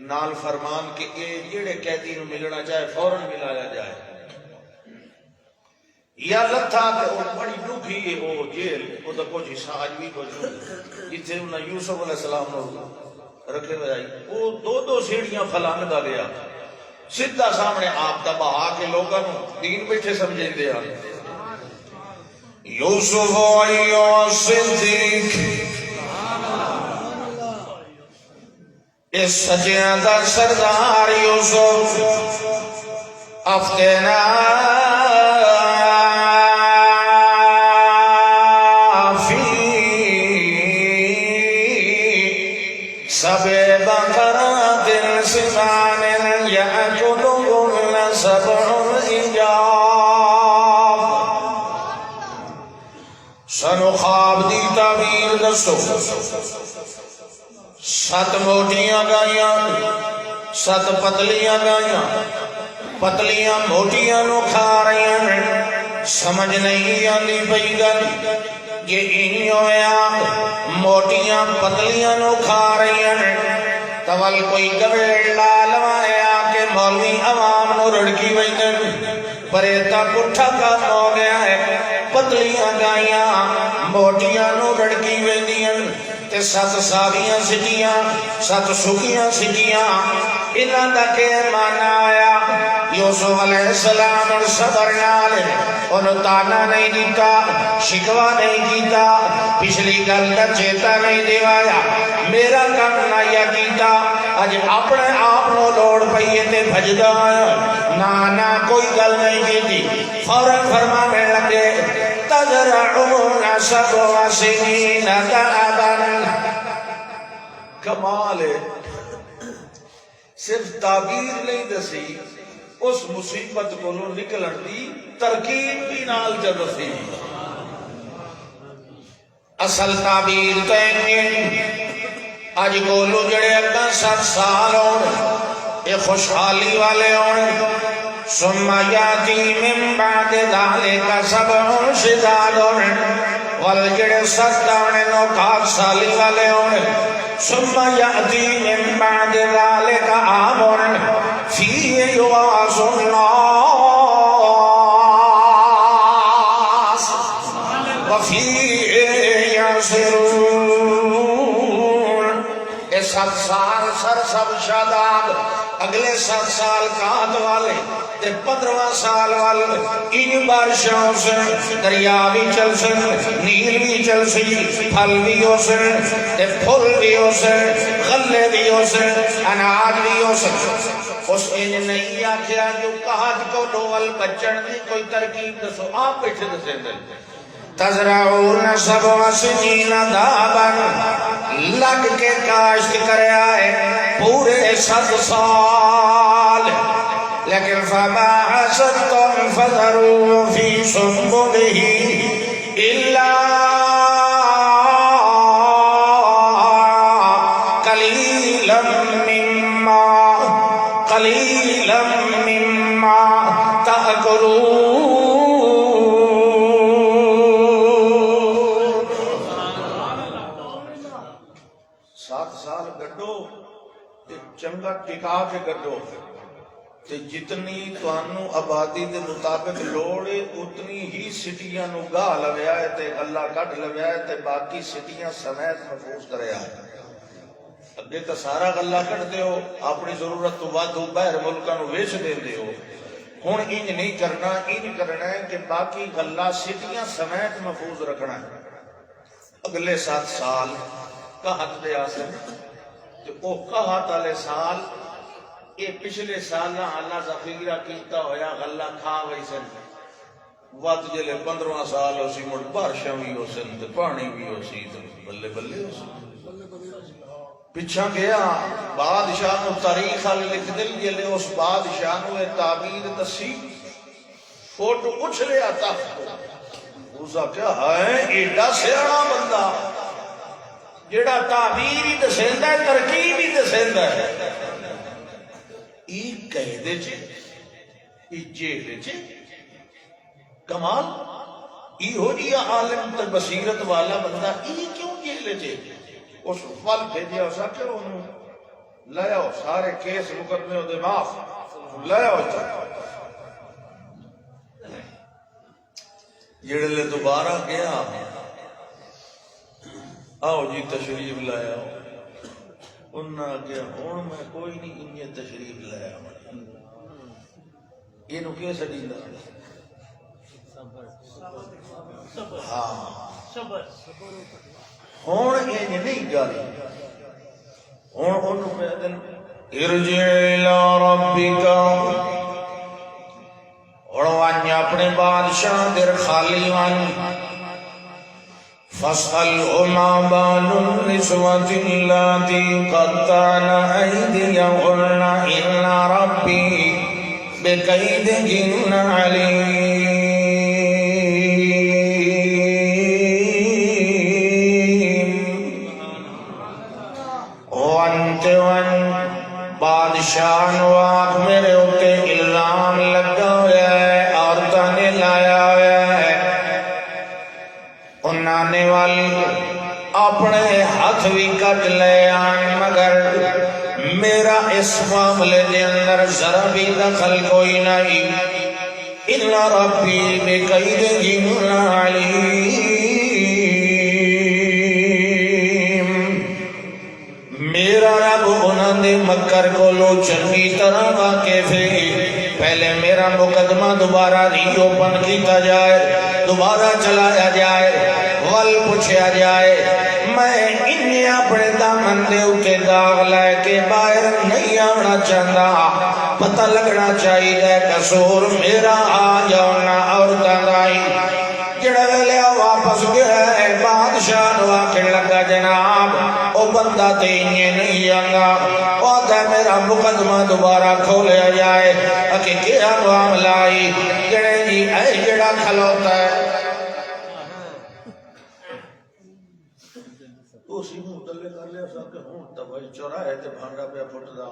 نال فرمان کہ اے جڑے قیدی نو ملنا چاہے فوراً ملایا جائے یا لتھا کہ وہ بڑی ڈوکھی ہے وہ جیل وہ تو کچھ حصہ آج بھی کچھ جتھے انہیں یوسف علیہ السلام نے رکھے ہوئے آئی وہ دو سیڑھیاں پھلانگ دا گیا سیدھا سامنے آپ دا بہا کے لوگوں دین بیٹھے سمجھیں دے آ یوسف ایو صدیق اس سجیاں دا سردار یوسف افتنا سنو خواب دی تعبیر دسو 7 موٹیاں گائیاں 7 پتلیاں گائیاں پتلیاں موٹیاں نو کھا رہی ہیں سمجھ نہیں آندی پئی گل یہ اینی ہویا موٹیاں پتلیاں نو کھا رہی ہیں تول کوئی گویڑ لالوایا کہ مولوی عوام نو رڑکی ویندن پریتا پٹھا کام ہو گیا ہے پتلیاں گائیاں موٹیاں نو رڑکی ویندیاں تے 7 ساویاں سجیاں 7 سکیاں سجیاں انہاں دا کہ مانا آیا یوسف علیہ السلام اور صبر نال انہوں تانا نہیں دیتا شکوا نہیں کیتا پچھلی گل کا چیتا نہیں دیوایا میرا کام نہ یا کیتا اج اپنے آپ نو لوڑ پئیے تے بھجدا آیا نانا کوئی گل نہیں کیتی فوراً فرمانے لگے تزرعون 7 سنین دأبا کمال ہے صرف تعبیر نہیں دسی اس مصیبت کو نکلن دی ترکیب بھی نال جدسی اصل تعبیر تینین آج گولو جڑے اگا 7 سال ہونے یہ خوشحالی والے ہونے ثم یاتی من بعد ذالک 7 شداد ہونے والجڑے 7 ہونے 9 سالی والے ہونے ثم یاتی من بعد ذالک عام ہونے فیہ یغاث الناس وفیہ یعصرون 7 سال سر سب شاداب اگلے 7 سال کہات والے تے 15واں سال والے ان بارشوں سے دریا بھی چل سن، نیل بھی چل سی، پھل بھی ہو سن تے پھل بھی ہو سن، غلے بھی ہو سن، اناج بھی ہو سن۔ اس ان نہیں آکھیا جو کہات کو ڈول بچن دی کوئی ترکیب دسو، آپ بیٹھے دسے دل تزرعون 7 سنین دابا، لگ کے کاشت کرے آئے پورے 7 سال، لیکن فما حصدتم فذروا فی سنبلہ الا قلیلا مما تأکلون۔ 7 سال گڈو تے چنگا ٹکا کے گڈو تے جتنی توانو آبادی دے مطابق لوڑے اتنی ہی سٹیاں نو گاہ لویا ہے تے اللہ کٹ لویا ہے تے باقی سٹیاں سمیت محفوظ کرے آئے۔ اگے تو سارا غلہ کٹ دے ہو، اپنی ضرورت تو وادھو باہر ملکاں نو ویچ دے دے ہو، ہن انج نہیں کرنا، انج کرنا ہے کہ باقی غلہ سٹیاں سمیت محفوظ رکھنا ہے۔ اگلے 7 سال کہت دے آسن تو او کہت والے سال یہ پچھلے سال اللہ ذخیرہ کیتا ہویا غلہ کھا وئی سن، وقت جلے 15واں سال ہو سی، مڑ بارشاں بھی ہو سن تے پانی بھی ہو سی، بلے بلے ہو سی۔ پچھا گیا بادشاہ نو تاریخ والے لکھ دل جلے اس بادشاہ نو یہ تعبیر دسی، فوٹو اچھلے آتا اسا کیا ہے ایڈا سیاڑا بندہ جیڑا تعبیر ہی دسیندا ہے، ترکیب ہی دسیندا ہے۔ ای قیدے چے، ای جیل چے، کمال ای ہو جی عالم تے بصیرت والا بندہ ای کیوں جیل چے؟ اس فل بھیجیا اسا کہ انہوں لے آؤ، سارے کیس مقدمے ہو دے معاف لے آؤ۔ جڑے لے دوبارہ گیا آؤ جی تشریف لایا، انہاں کیا ہون میں کوئی نہیں انہیں تشریف لایا، انہوں کیا سڑیندہ ہاں ہون انہیں نہیں گالی، ہون انہوں میں دن ارجع الى ربکا، اور وانی اپنے بادشاہ در خالی وانی فَاسْأَلْهُ مَا بَالُ النِّسْوَةِ اللَّاتِي قَطَّعْنَ أَيْدِيَهُنَّ إِنَّ رَبِّي بِكَيْدِهِنَّ عَلِيمٌ۔ وانتے بادشاہ نواق میرے ہوتے الزام لگا ہویا ہے، عورتہ نے لایا ہویا ہے، انہانے والی اپنے ہاتھ بھی کٹ لے آن، مگر میرا اس معاملے دے اندر ذرا بھی دخل کوئی نہیں۔ ان ربی بکیدہن علیم، میرا رب انہاں دے مکر کو لو چنگی طرح واقف ہے۔ پہلے میرا مقدمہ دوبارہ ری اوپن کیتا جائے، دوبارہ چلایا جائے، ول پوچھا جائے، میں انہیں اپنے دامن دے اٹھے داغ لائے کے باہر نہیں آنا چاہتا، پتہ لگنا چاہیے قصور میرا آ جاؤنا اور دائی جڑا ویلے واپس گیا ہے۔ بادشاہ نو آکھن لگا جناب او بندہ تے انہیں نہیں آنگا، وعدہ میرا مقدمہ دوبارہ کھولیا جائے، اکے کیا معاملہ آئی جڑے جی اے جڑا کھلوتا ہے اسی منہ تلے کر لیا سا کہ ہوں تا بھائی چوراہے تے بھانڈا پہ پھٹ دا،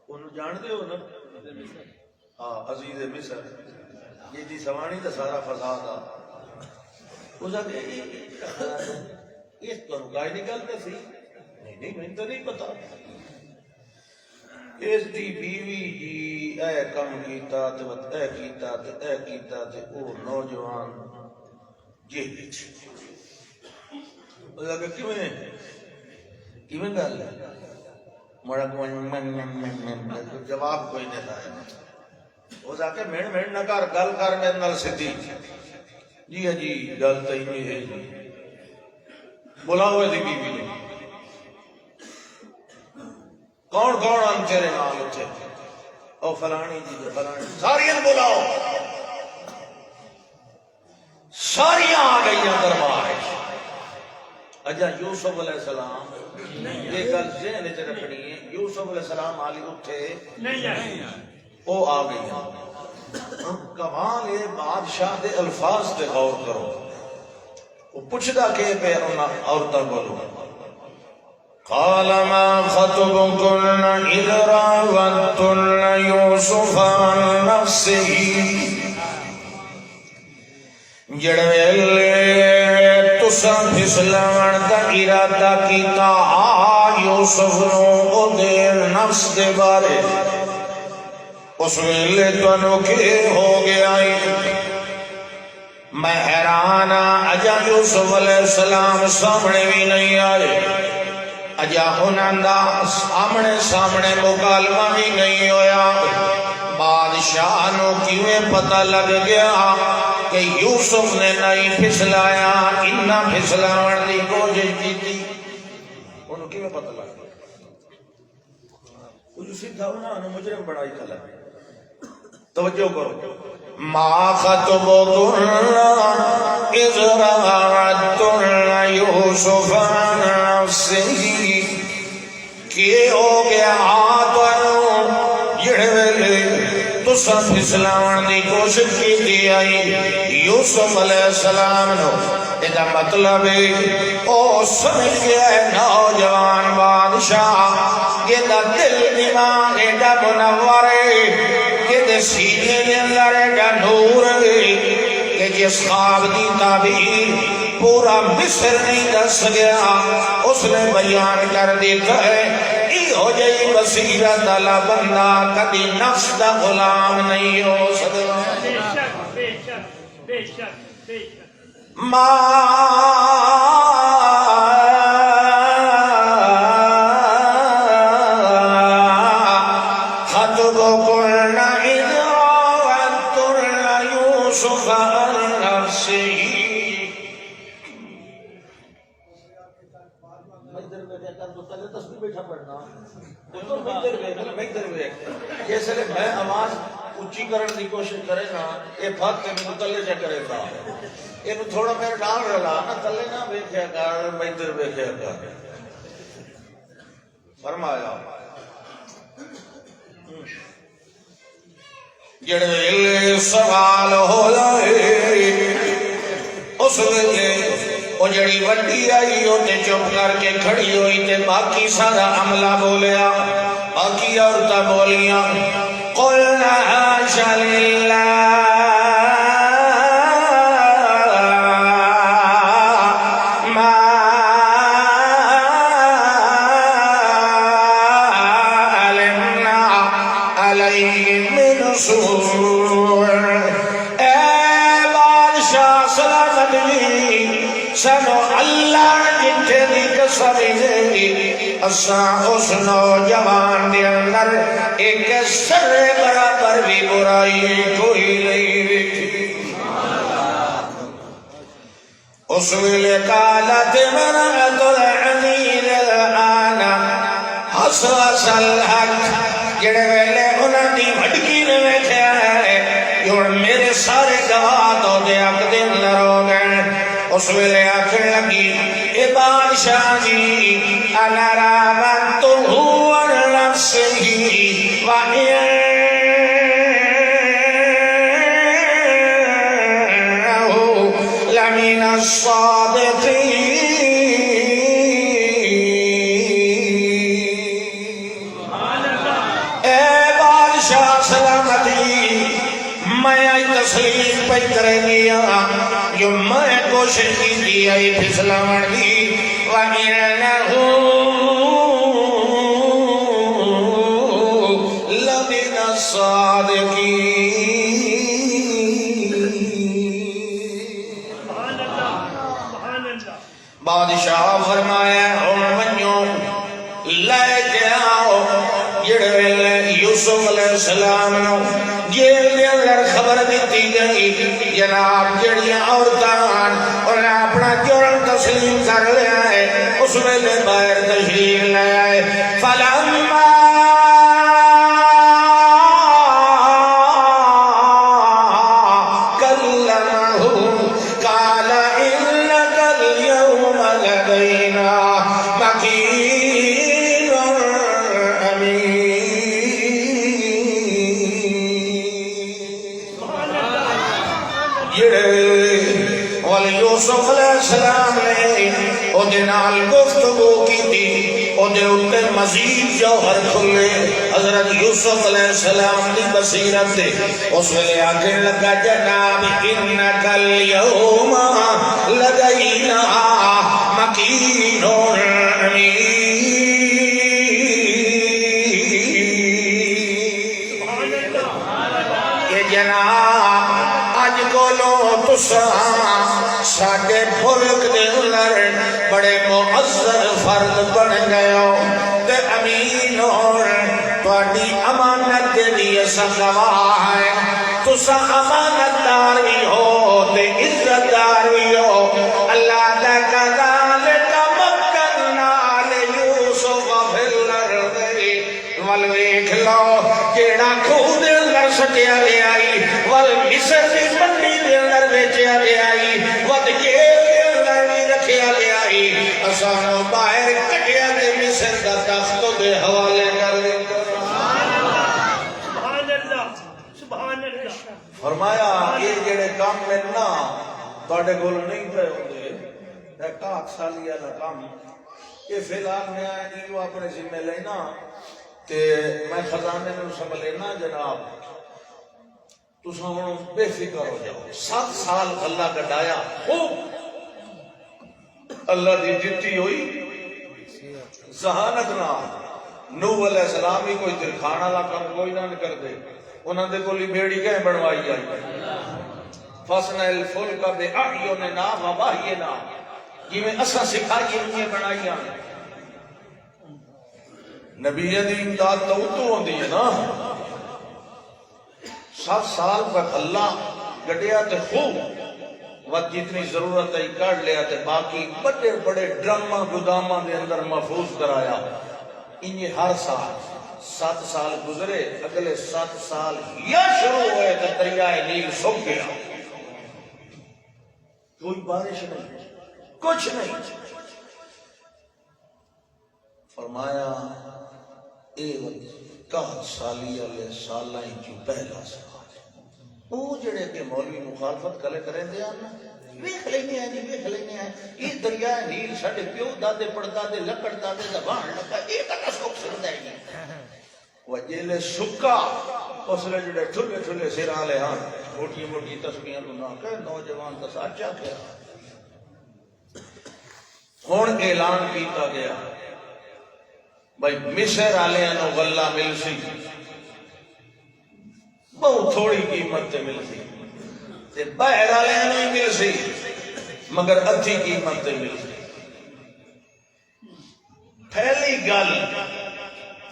انہوں جان دے ہو نا عزیز مصر یہ جی سوانی تا سارا فساد آ اسا کہ اس تو رکائی نکلتے سی نہیں میں تو نہیں پتا، اس دی بیوی جی اے کم کیتا تے اے کیتا تے او نوجوان جیل وچ لگا کیویں گل ہے مڑا جواب کوئی نہیں آیا وہ جا کے مین مین نہ گل کر میرے نال سدھی جی ہاں جی گل تو ہی ہے جی بلاؤ دی بیوی نے کون کون آن تیرے نال اتنے او فلانی جی فلانی ساریاں بلاؤ ساریاں آ گئی دربار اجا یوسف علیہ السلام یہ گل ذہن وچ رکھنی ہے یوسف علیہ السلام علی اٹھے نہیں او آ گئی کمال ہے بادشاہ دے الفاظ تے غور کرو وہ پوچھدا کہ پہ انہاں عورتاں بولو قال ما خطبكن إذ راوتن يوسف عن نفسه جڑویلے تساں پھسلان دا ارادہ کیتا یوسف نو دے نفس دے بارے اس ویلے تانوں کی ہو گیا میں حیران اجا یوسف علیہ السلام سامنے بھی نہیں آئے اجا انہاں دا آمنے سامنے مکالمہ بھی نہیں ہویا بادشاہ نو کیویں پتہ لگ گیا کہ یوسف نے نہیں پھسلایا انہاں پھسلاون دی کوشش کیتی انہوں کیویں پتہ لگ گیا وہ جو سیدھا انہاں نے مجرم بنائی کھلا توجہ کرو ما خطبكن إذ راوتن يوسف عن نفسه کی ہو گیا تساں پھسلاون دی کوشش کی آئی یوسف علیہ السلام نو ادا مطلب او سمجھ گیا ہے نوجوان بادشاہ یہ دا دل دماغ ایڈا منور یہ دے سینے دے اندر ایڈا نور کہ جس خواب دی تعبیر پورا مصر نہیں دس گیا اس نے بیان کر دیتا ہے ای ہو جائی بصیرت اللہ بندہ کبھی نفس دا غلام نہیں ہو سکتا بے شک بے شک بے شک بے شک خطبكن إذ راوتن يوسف عن نفسه جیسے میں آواز اچھی کرنے کی کوشش کرے نا یہ پھت کے مجھے تلے چا کرے تھا یہ تھوڑا میرے ڈال رلا نا تلے نہ بیٹھیا کر میں ادھر بیٹھیا کر فرمایا جڑے سوال ہو جائے اس ویلے وہ جڑی وڈی آئی تے چپ کر کے کھڑی ہوئی تے باقی سارا عملہ بولیا باقی عورتیں بولیاں قلنا حاشا للہ ما علمنا علیہ من سوء اے بادشاہ سلامت سنو اللہ جتھے دی قسم دے اساں اس نوجوان دے اندر ایک ذرے برابر بھی برائی کوئی نہیں دیکھی اس ویلے قالت امرأۃ العزیز الآن حصص الحق جڑے ویلے انہاں دی بھٹکی نے ویکھیا ہے جو میرے سارے گواہ تو دے حق دے اندر ہو گئے اس ویلے آکھن لگی اے بادشاہ جی انا راودتہ عن نفسہ وانہ لمن الصادقین اے بادشاہ سلامتی میں آئی تسلیم پہ کریں گیا جو میں کوشش کی دی آئی پھسلاون دی وَإِنَّهُ لَمِنَ الصَّادِقِينَ بادشاہ فرمایا ہن ونجو لے کے آؤ یوسف علیہ السلام نو جیل دے اندر خبر دیتی گئی جناب جڑیاں عورتان اور اپنا جرم تسلیم کر لیا ہے اس ویلے باہر تشریف لے آئے فلما یوسف علیہ السلام نے او دے نال گفتگو کی تھی او دے اتے مزید جوہر کھلے حضرت یوسف علیہ السلام دی بصیرت دے اس ویلے آکھنے لگا جناب انک الیوم لدینا مکین امین کہ جناب اج کولو تساں ساڈے ملک دے اندر بڑے معزز فرد بن گئے ہو تے امین اور تہاڈی امانت دے لیے اساں گواہ ہیں تساں امانت دار بھی ہو تے عزت دار بھی ہو اللہ دا کذالک مکننا لیوسف فی الارض ول ویکھ لو کیڑا کھوہ دے اندر سٹیا لیا ول مصر دی منڈی دے اندر بیچیا گیا ود جیل دے اندر بھی رکھیا گیا اسانو باہر کٹیا تے مصر دا تخت دے حوالے کر دتا سبحان اللہ سبحان اللہ فرمایا یہ جڑے کام میں نا تواڈے کول نہیں پے ہوندے تے کاک سالی والا کام یہ فی الحال میں ایو اپنے ذمہ لینا تے میں خزانے نوں سنبھ لینا جناب تساں ہن بے فکر ہو جاؤ 7 سال اللہ کٹایا خوب اللہ دی دتی ہوئی ذہانت نہ نوح علیہ السلام ہی کوئی درخانا لا کام کوئی نہ کر دے انہاں دے کولی بیڑی کہیں بنوائی آئی فصنع الفلک بأعیننا ووحینا جویں اساں سکھائیے اویں بنائیاں نبی دی امداد تو ہوندی ہے نا 7 سال تک اللہ گڈیا تے خوب وقت جتنی ضرورت ہے کر لیا تے باقی بڑے بڑے ڈرامہ گوداماں دے اندر محفوظ کرایا انہیں ہر سال 7 سال گزرے اگلے 7 سال یا شروع ہوئے تو دریائے نیل سوکھ گیا کوئی بارش نہیں کچھ نہیں فرمایا اے وقت سالی والے سالاں جو پہلا سال وہ جڑے کہ مولوی مخالفت کلے کریں دے آنا ویکھ لینے ہیں جی ویکھ لینے ہیں یہ دریا نیل ساڈے پیو دادے پڑدادے لکڑ دادے زبان لگا یہ کتا سوکھ سکتا ہے نہیں وہ جیلے سکا اس لے جڑے ٹھلے ٹھلے سر والے ہاں موٹی موٹی تسبیحاں نو نہ کہ نوجوان تا سچا کیا ہن اعلان کیتا گیا بھائی مصر والے نو غلہ مل سی بہت تھوڑی قیمت تے مل سی تے باہر والے نو ہی مل سی مگر ادھی قیمت تے مل سی پہلی گل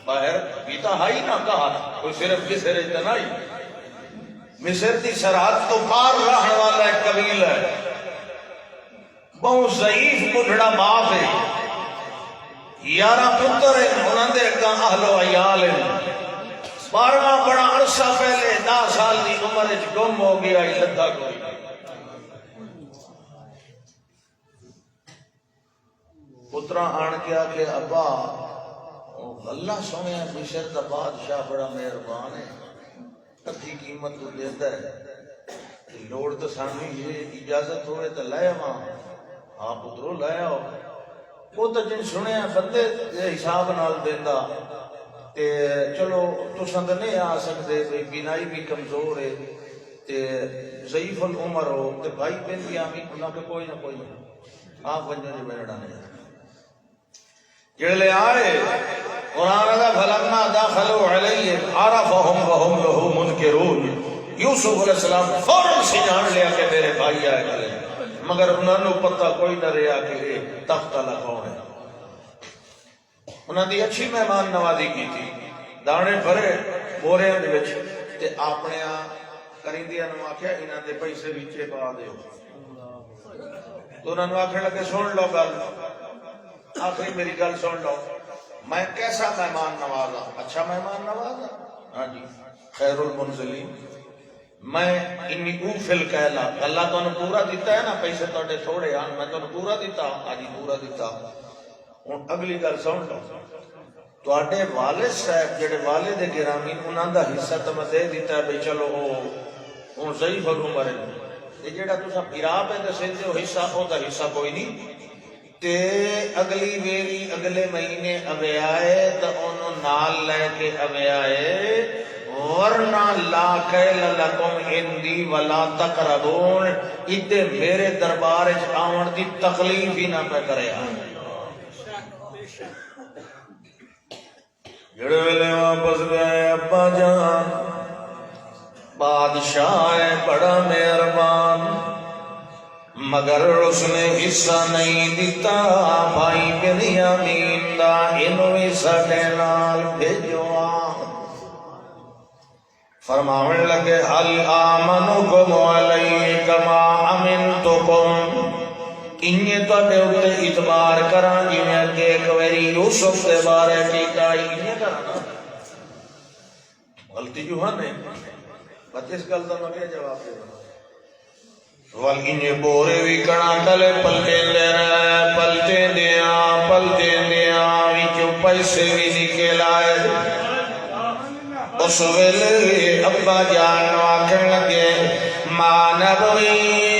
باہر پیتا ہائی نہ کہا کوئی صرف مصر اتنا ہی مصر دی سرحد تو پار رہنے والا ایک قبیلہ ہے بہت ضعیف بڈھڑا باپ ہے 11 پتر ہیں انہاں دے اگاں اہل و عیال ہیں 12واں بڑا عرصہ پہلے 10 سال دی عمر وچ گم ہو گیا لدھا کوئی پتراں آن کے آکھے ابا اللہ سونے مصر دا بادشاہ بڑا مہربان ہے ادھی قیمت تو دیتا ہے لوڑ تو سانو یہ اجازت ہوئے تو لے آواں ہاں پترو لے آؤ وہ تو جن سنے بندے حساب نال دیندا تے چلو تساں تے نہیں آ سکدے کوئی بینائی بھی کمزور ہے تے ضعیف العمر ہو تے بھائی بہن بھی آمی انہاں کے کوئی نہ کوئی آپ ونجو جو میرا نہیں جڑے آئے قرآن دا فلما داخلوا علیہ عرفهم وهم له منکرون یوسف علیہ السلام فوراً سے جان لیا کہ میرے بھائی آئے گلے مگر انہوں نے پتہ کوئی نہ رہا کہ تخت اللہ کون ہے انہوں نے اچھی مہمان نوازی کی تھی دانے بھرے بوریاں دے وچ تے اپنے کریندیاں نوں آکھیا انہاں دے پیسے وچے پا دیو تو انہاں نوں آکھن لگے سن لو گل آخری میری گل سن لو میں کیسا مہمان نواز ہوں اچھا مہمان نواز ہوں ہاں جی خیر المنزلین میں انی اوفل کہلا اللہ تو انہوں پورا دیتا ہے نا پیسے توڑے تھوڑے آن میں تو انہوں پورا دیتا ہوں آجی پورا دیتا ہوں اگلی گل سن لو توڑے والد صاحب جڑے والد گرامی انہاں دا حصہ تو میں دے دیتا ہے بھئی چلو وہ ضعیف العمر ہے یہ جڑا تسا پیرا پہ دسے تے وہ حصہ او دا حصہ کوئی نہیں تے اگلی ویری اگلے مہینے اوے آئے تو انہوں نال لے کے اوے آئے ورنہ لا قیل لکم اندی ولا تقربون ادھے میرے دربار آون دی تکلیف ہی نہ پہ کرے جڑے ویلے واپس گئے ابا جان بادشاہ ہے بڑا مہربان مگر اس نے حصہ نہیں دیتا بھائی بنیامین دا انہوں ہی ساڈے نال بھیجو فرماون لگے حل آمنکم علیہ کما امنتکم انہیں تو دے اتے اعتبار کران جی میں کہ ایک ویری یوسف دے بارے کیتا انہیں کرنا غلطی جو ہاں نہیں بچیس گل دا مگے جواب دے والگی بورے بھی کنا کلے پلٹے دے رہے پلٹے دیا ویچو پیسے بھی نکل آئے اس ویلے ابا جان آکھن لگے ماں نبغی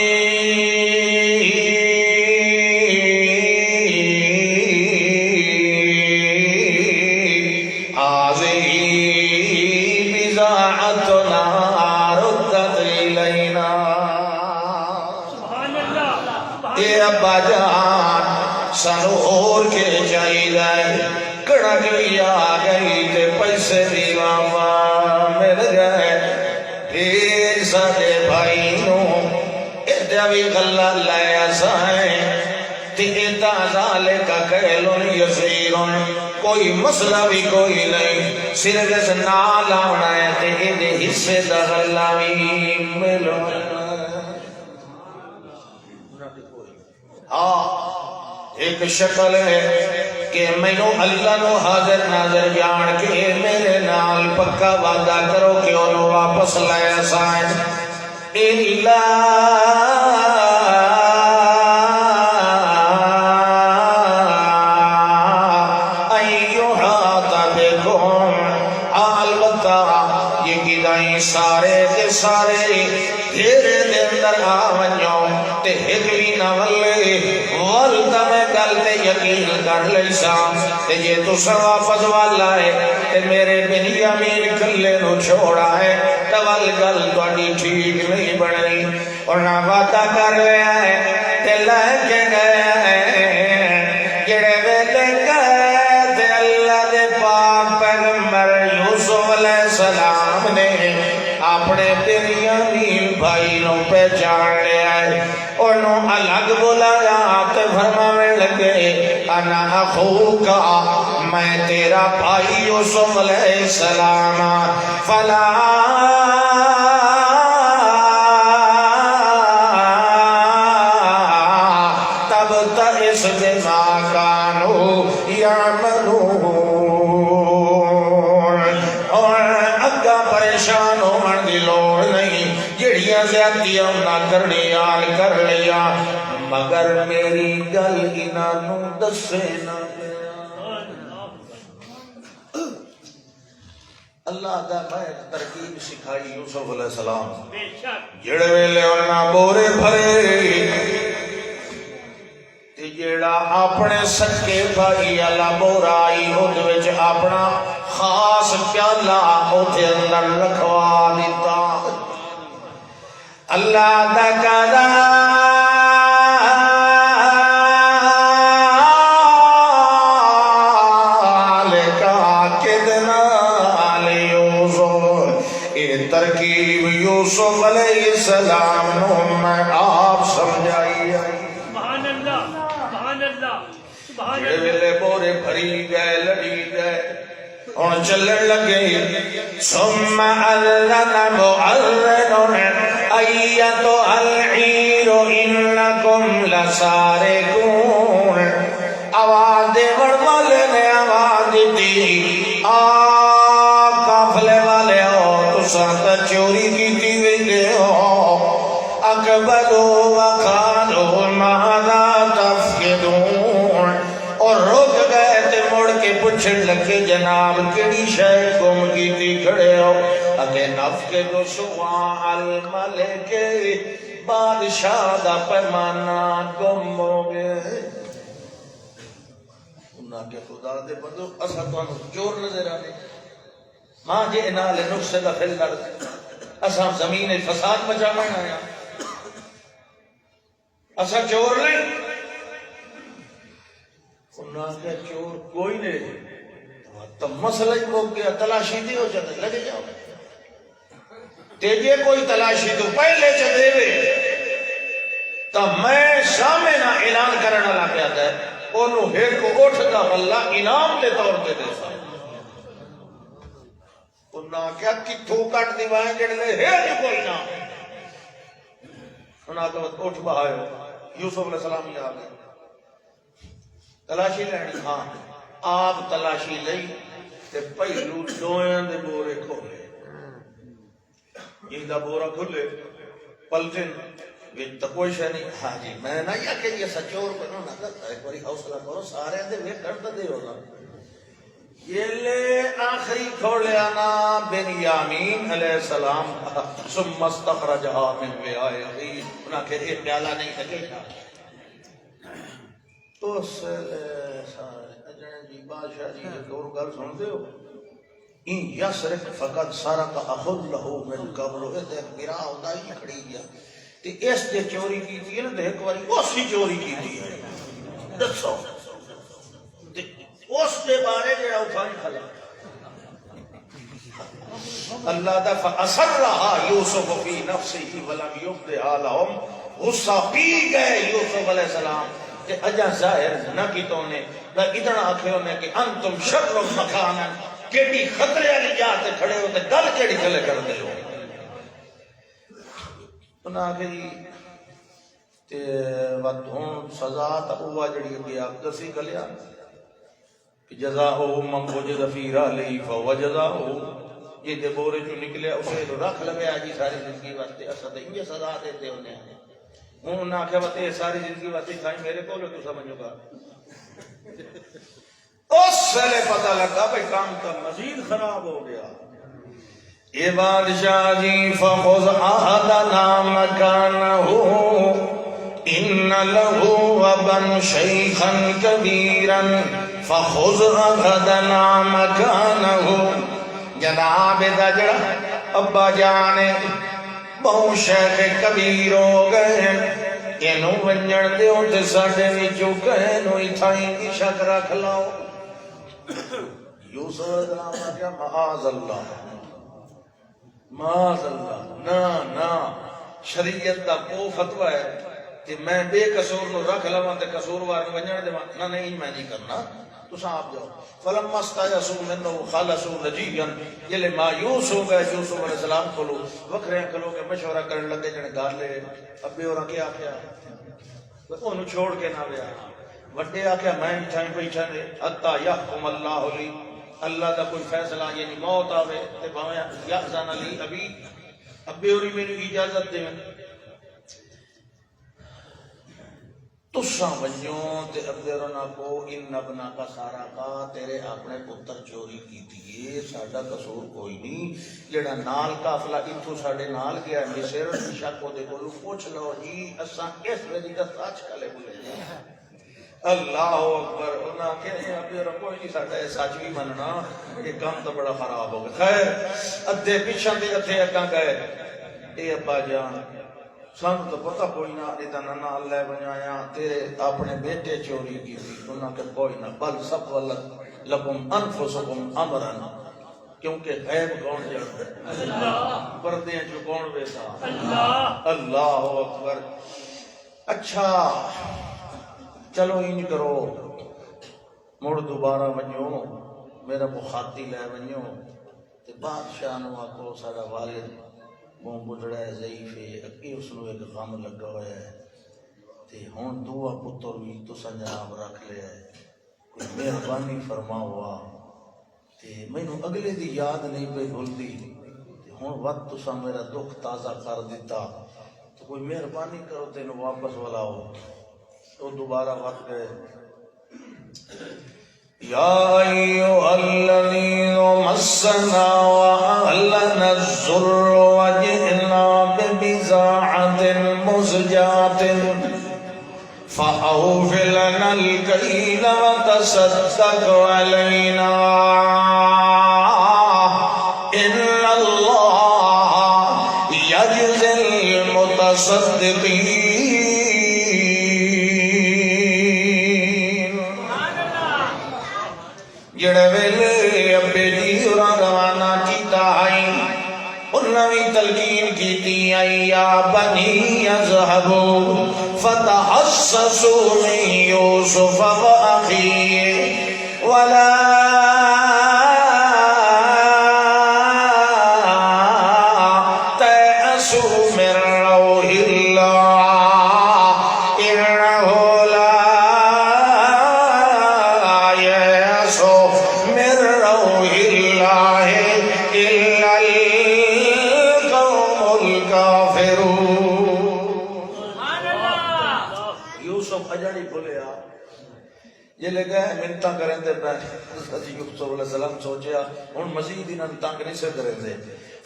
ابا جان سانو اور کے چاہیے کڑک بھی آ گئی تے پیسے بھی ماما مل گئے پھر سارے بھائی نو ادھا بھی غلہ لیا سائیں تے ادھا ذالک کہلن یسیرن کوئی مسئلہ بھی کوئی نہیں صرف اس نال آنا ہے تے ادھے حصے دا غلہ بھی ملو ایک شکل ہے کہ میں نو اللہ نو حاضر ناظر جان کے میرے نال پکا وعدہ کرو کہ انہوں واپس لائے سائیں اللہ ایوہا تبکم البتہ یہ گدائیں سارے کے سارے گھیرے دے اندر آونیوں تے ایک بھی نہ ولے والدہ میں گل تے یقین کر لیسا تے یہ تو واپس والا ہے تے میرے بنیامین کلے نو چھوڑا ہے توال گل توڑی ٹھیک نہیں بڑھ رہی اور نہ وعدہ کر لیا ہے تے لے کے گیا ہے جڑے ویلے گئے تے اللہ دے پاک پیغمبر یوسف علیہ السلام نے اپنے بنیامین بھائی نو پہچان لے آئے انہوں الگ بلایا تے فرمانے لگے انا اخوکا میں تیرا بھائی یوسف علیہ السلام فلا تب تئس بما کانو یعملون اور اگا پریشان ہومن دی لوڑ نہیں جڑیاں زیادتیاں نہ کرنی آل کر لیا مگر میری گل انہوں دسے نہ اللہ دا میں ترکیب سکھائی یوسف علیہ السلام جڑے ویلے انہاں بورے بھرے تے جڑا اپنے سکے بھائی اللہ بورا آئی خود وچ اپنا خاص پیالہ اوتھے اندر رکھوا دیتا اللہ دا قضا ترکیب یوسف علیہ السلام نو میں آپ سمجھائی سبحان اللہ سبحان اللہ سبحان اللہ ویلے بورے بھری گئے لڑی گئے ہن چلن لگے ثم اذن مؤذن ایتھا العیر انکم لسارقون آواز دیوڑ والے نے آواز دی قافلے والے ہو تساں تے چوری کیتی ویندے ہو اقبلوا وقالوا ماذا تفقدون اور رک گئے تے مڑ کے پوچھن لگے جناب کیڑی شے گم کیتی کھڑے ہو اگے نفقد سواء الملک بادشاہ دا پیمانہ گم ہو گئے انہاں کے خدا دے بندو اساں تانوں چور نظر آنے ہاں جی انال نقصے دا فی الارض اساں زمین فساد مچاون آیا اساں چور نہیں انہاں کے چور کوئی نہیں تو مسئلہ ہی ہو گیا تلاشی دی ہو جاتے لگے جاؤ تیجے کوئی تلاشی تو پہلے چلے وے تو میں سامنے نہ اعلان کرنا لا پیا ہے انہوں ہیڈ کو اٹھ دا اللہ انعام دے طور پہ دے سا انہاں کیا کتھو کٹ دیوائیں جڑے لے ہیڈ کوئی نہ انہاں تو اٹھ بہائے یوسف علیہ السلام ہی آگئے تلاشی لینی ہاں آپ تلاشی لئی تے پہلو ڈویاں دے بورے کھولے یہ دا بورا کھولے پلٹن تو کوئی شے نہیں ہاں جی میں نہ یا کہ یہ سچور کرو نہ کرتا ایک باری حوصلہ کرو سارے دے وے کرتا دے ہونا یہ لے آخری کھولے آنا بنیامین علیہ السلام ثم استخرجها من وعاء اخيه انہاں کہ ایک پیالہ نہیں لگے گا تو سے اجن جی بادشاہ جی دور گل سن دے ہو ان یسرق فقد سرق اخ له من قبل تے میرا ہوندا ہی کھڑی گیا تے اس نے چوری کیتی ہے نا تے ایک واری اسی چوری کیتی ہے دسو تے اس دے بارے جڑا اٹھائی کھلا اللہ دا فاسرها یوسف فی نفسه ولم یبدها لهم غصہ پی گئے یوسف علیہ السلام کہ اجا ظاہر نہ کیتوں نے نہ اتنا آکھے نے کہ انتم شر مکانا کیڑی خطرے والی جگہ تے کھڑے ہو تے گل کیڑی گلے کر دے ہو انہاں کہ تے ودھون سزا تا ہوا جڑی اگے آپ دسی گلیا کہ جزاء من وجد فی رحلی فوجزاء یہ دے بورے جو نکلے اسے رکھ لگیا جی ساری زندگی واسطے اسد یہ سزا دیتے ہونے ہیں انہوں نے آکھا بتے ساری زندگی واسطے کھائیں میرے کو لو تو سمجھو گا اس سے لے پتہ لگا بھئی کام کا مزید خراب ہو گیا اے بادشاہ جی فخذ احدنا مکانہ ان لہو وبن شیخا کبیرا فخذ احدنا مکانہ جناب دجڑا ابا جانے بہو شیخ کبیر ہو گئے اینو ونجن دیو تے ساڈے وچوں کہے نو ایتھائیں دی شک رکھ لاؤ یوسف علیہ السلام کیا معاذ اللہ نا شریعت دا کو فتوی ہے کہ میں بے قصور نو رکھ لواں تے قصوروار نو ونجن دیواں نہ نہیں میں نہیں کرنا تساں آپ جاؤ فلما استيئسوا منه خلصوا نجيا جلے مایوس ہو گئے یوسف علیہ السلام کولو وکھرے کھلو کے مشورہ کرن لگے جنے گالے ابے اور کیا کیا اونوں چھوڑ کے نہ ویا وڈے آکھیا میں ٹھائیں بیٹھا نے حتا یحکم اللہ لی اللہ دا کوئی فیصلہ یعنی موت آوے تے بھاویں یحزن علی ابی ابے اور میری اجازت دے تساں ونجو تے ابے رنا کو ان ابنا کا سارا کا تیرے اپنے پتر چوری کیتی ہے ساڈا قصور کوئی نہیں جڑا نال قافلہ ایتھوں ساڈے نال گیا مصر شک دے کولو پوچھ لو جی اساں اس ویلی دا سچ کلے بولے اللہ اکبر انہاں کہ ابے رنا کوئی نہیں ساڈا سچ بھی مننا یہ کام تو بڑا خراب ہو گیا خیر ادھے پیچھے دے اتھے اگاں گئے اے ابا جان سان تو پتہ کوئی نہ ادھا نہ اللہ بنایا تیرے اپنے بیٹے چوری کی تھی انہاں کہ کوئی نہ بل سبولت لکم انفسکم امرن کیونکہ غیب کون جانتا ہے اللہ پردے جو کون بیتا اللہ اللہ اکبر اچھا چلو ان کرو مڑ دوبارہ ونجو میرا مخاطی لے ونجو تے بادشاہ نو آکو ساڈا والد موں بڑھڑا ہے ضعیف ہے اگے اس نو ایک غم لگا ہوا ہے تے ہن دعا پتر بھی تساں جناب رکھ لیا ہے کوئی مہربانی فرما ہوا تے مینوں اگلے دی یاد نہیں پئی بھولدی تے ہن وقت تساں میرا دکھ تازہ کر دیتا تو کوئی مہربانی کرو تینوں واپس ولاؤ تو دوبارہ وقت گئے یا ایھا الذین مسنا واهلنا الضر وجئنا ببضاعۃ مزجاۃ فأوف لنا الكيل وتصدق علينا إن الله يجزي المتصدقين جڑے ویلے ابے جی ہوراں روانہ کیتا آئی انہاں وی تلقین کیتی آئی یا بنی اذهبوا فتحسسوا من یوسف وأخیہ ولا تیأسوا من روح اللہ انہ لا ییأس من روح اللہ الا القوم الکافرون یوسف اجڑی بولیا یہ لگا ہے منتاں کریں دے حضرت یوسف علیہ السلام سوچیا ہن مزید انہاں تنگ نہیں سے کریں دے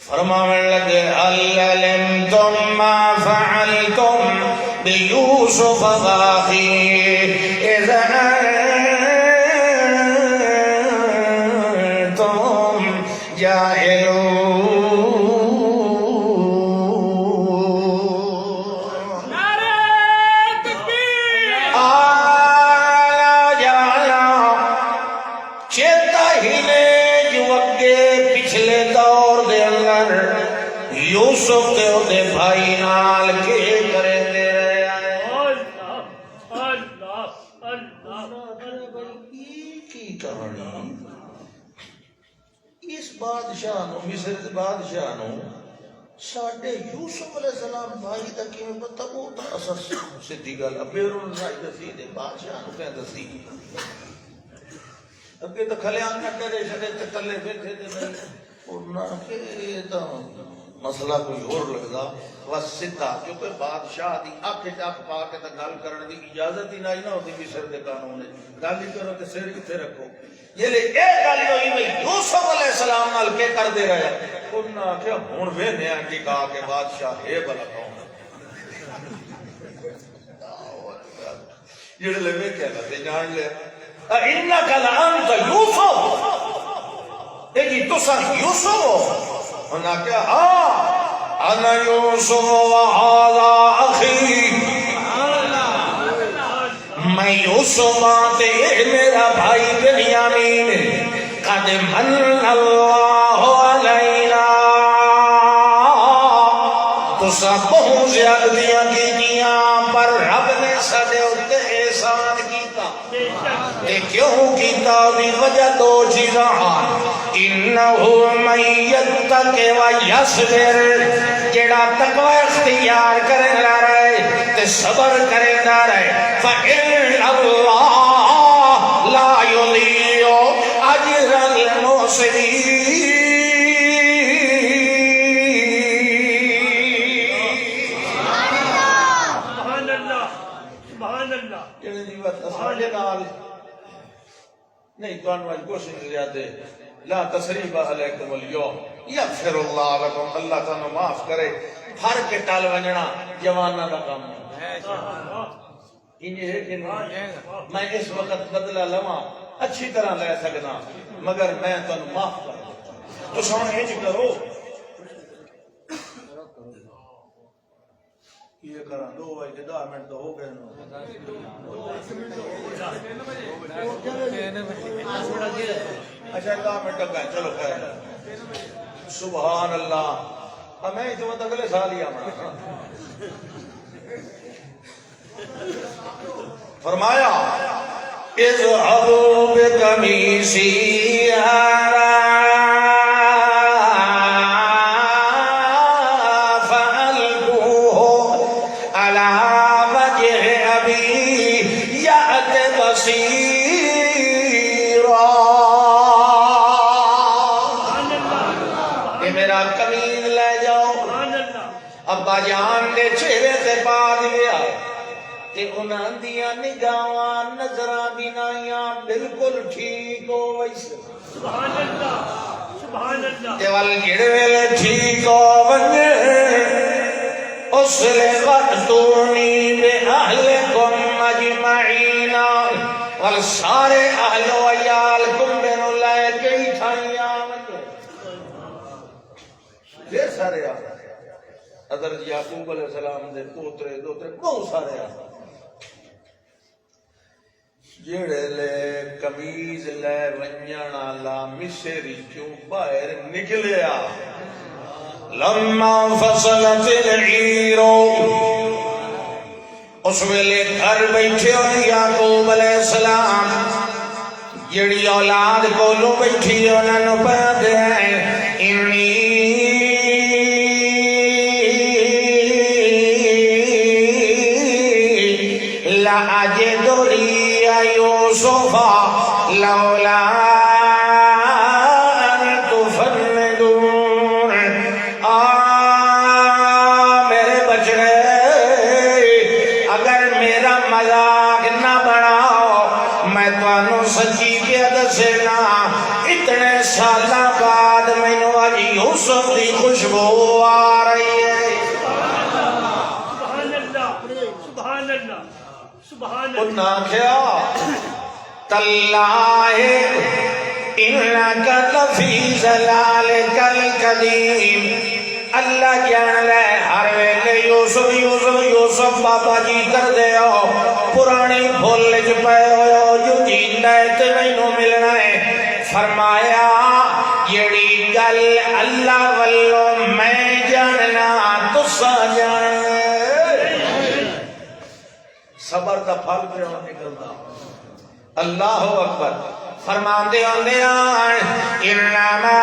فرماون لگے هل علمتم ما فعلتم بيوسف واخيه اذ انتم جاهلون یوسف کے اودے بھائی نال کے کرے دے رہے آئے اللہ اللہ اللہ کی کہانی اس بادشاہ نو مصر دے بادشاہ نو ساڈے یوسف علیہ السلام بھائی دا کیویں پتہ وہ تا اصل سیدھی گل ابیرون رائی دسی دے بادشاہ نو کہ دسی اگے تو کھلیاں کٹے دے چھڑے تے تلے بیٹھے دے نہیں اور نہ کہ تا مسئلہ کوئی اور لگدا بس سیدھا کیونکہ بادشاہ دی اکھ چپ پا کے تے گل کرن دی اجازت ہی نہیں نہ ہوندی مصر دے قانون وچ گل ہی کرو تے سر کتے رکھو یہ لے اے گل ہوئی میں یوسف علیہ السلام نال کے کر دے رہا انہاں کہ ہن ویندے ہیں کہ کہا کہ بادشاہ ہے بلا کون جڑے لے ویکھیا تے جان لے انک لانت یوسف اے جی تساں یوسف انہاں کہا ہاں انا یوسف وہذا اخی میں یوسف آتے میرا بھائی بنیامین قد من اللہ علینا تو سب بہت زیادتیاں کی دیا پر رب نے سڈے اتے احسان کیتا تے کیوں کیتا بھی وجہ دو چیزاں انہو من یتق و یصبر جڑا تقوی اختیار کریں لا رہے تے صبر کریں لا رہے فإن اللہ لا یضیع اجر المحسنین سبحان اللہ سبحان اللہ جڑے دی بات اساں نال نہیں تانوں اج کوشش زیادہ لا تسریب علیکم اليوم یغفر اللہ لکم اللہ تانوں معاف کرے ہر کے ٹال ونجنا جواناں دا کام ہے انجے ہے کہ نہیں میں اس وقت بدلہ لواں اچھی طرح لے سکنا مگر میں تانوں معاف کر دیتا تو سن اج کرو یہ کرا 2 بجے 10 منٹ تو ہو گئے اچھا 10 منٹ تک چلو خیر سبحان اللہ میں جو اگلے سال ہی آنا فرمایا اذهبوا بقميصي هذا فألقوه على وجه أبي يأت بصيرا. یہ میرا قمیض لے جاؤ سبحان اللہ ابا جان دے چہرے تے پا دیا تے انہاں دیاں نگاہاں نظراں بینائیاں بالکل ٹھیک ہو ویسے سبحان اللہ سبحان اللہ تے ول جڑے ویلے ٹھیک ہو ونجے اس لے وقتونی بے اہلکم مجمعین ول سارے اہل و عیال کنبے نو لے کے ہی ٹھائیاں ونجے ڈھیر سارے آ حضرت یعقوب علیہ السلام دے پوترے دوترے بہت سارے آ جڑے لے قمیض لے ونجن والا مصر چوں باہر نکلیا لما فصلت العیر اس ویلے گھر بیٹھے ہوئے یعقوب علیہ السلام جڑی اولاد کولوں بیٹھی انہاں نوں پیا دے انی لأجد ريح يوسف لولا أن تفندون. میرے بچڑے اگر میرا مذاق نہ بناؤ میں تانوں سچی کیا دسنا اتنے سالاں بعد مینوں اج یوسف دی خوشبو آ رہی ہے. سبحان اللہ سبحان اللہ سبحان اللہ انہاں کیا تاللہ انک لفی ضلالک القدیم. اللہ جان لے ہر ویلے یوسف یوسف یوسف بابا جی کر دے ہو پرانی بھول چ پے ہو جو جیندا ہے تے مینوں ملنا ہے. فرمایا جڑی گل اللہ والوں میں جاننا تساں جان. صبر دا پھل پہ نکلدا. اللہ اکبر. فرماندے آندے انما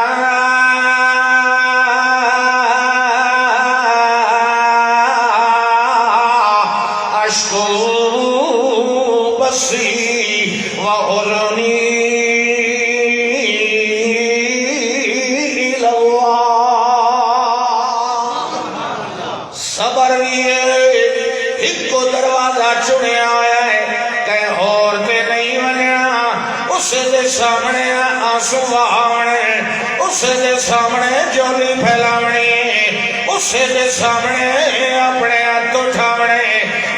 اشکو بسی وحزنی الی اللہ. صبر بھی ایک کو دروازہ چنیا آیا ہے کہیں اور تے نہیں بنیا. اس دے سامنے آنسو بہاونے اس دے سامنے جولی پھیلاونی اس دے سامنے اپنے ہاتھ اٹھاونے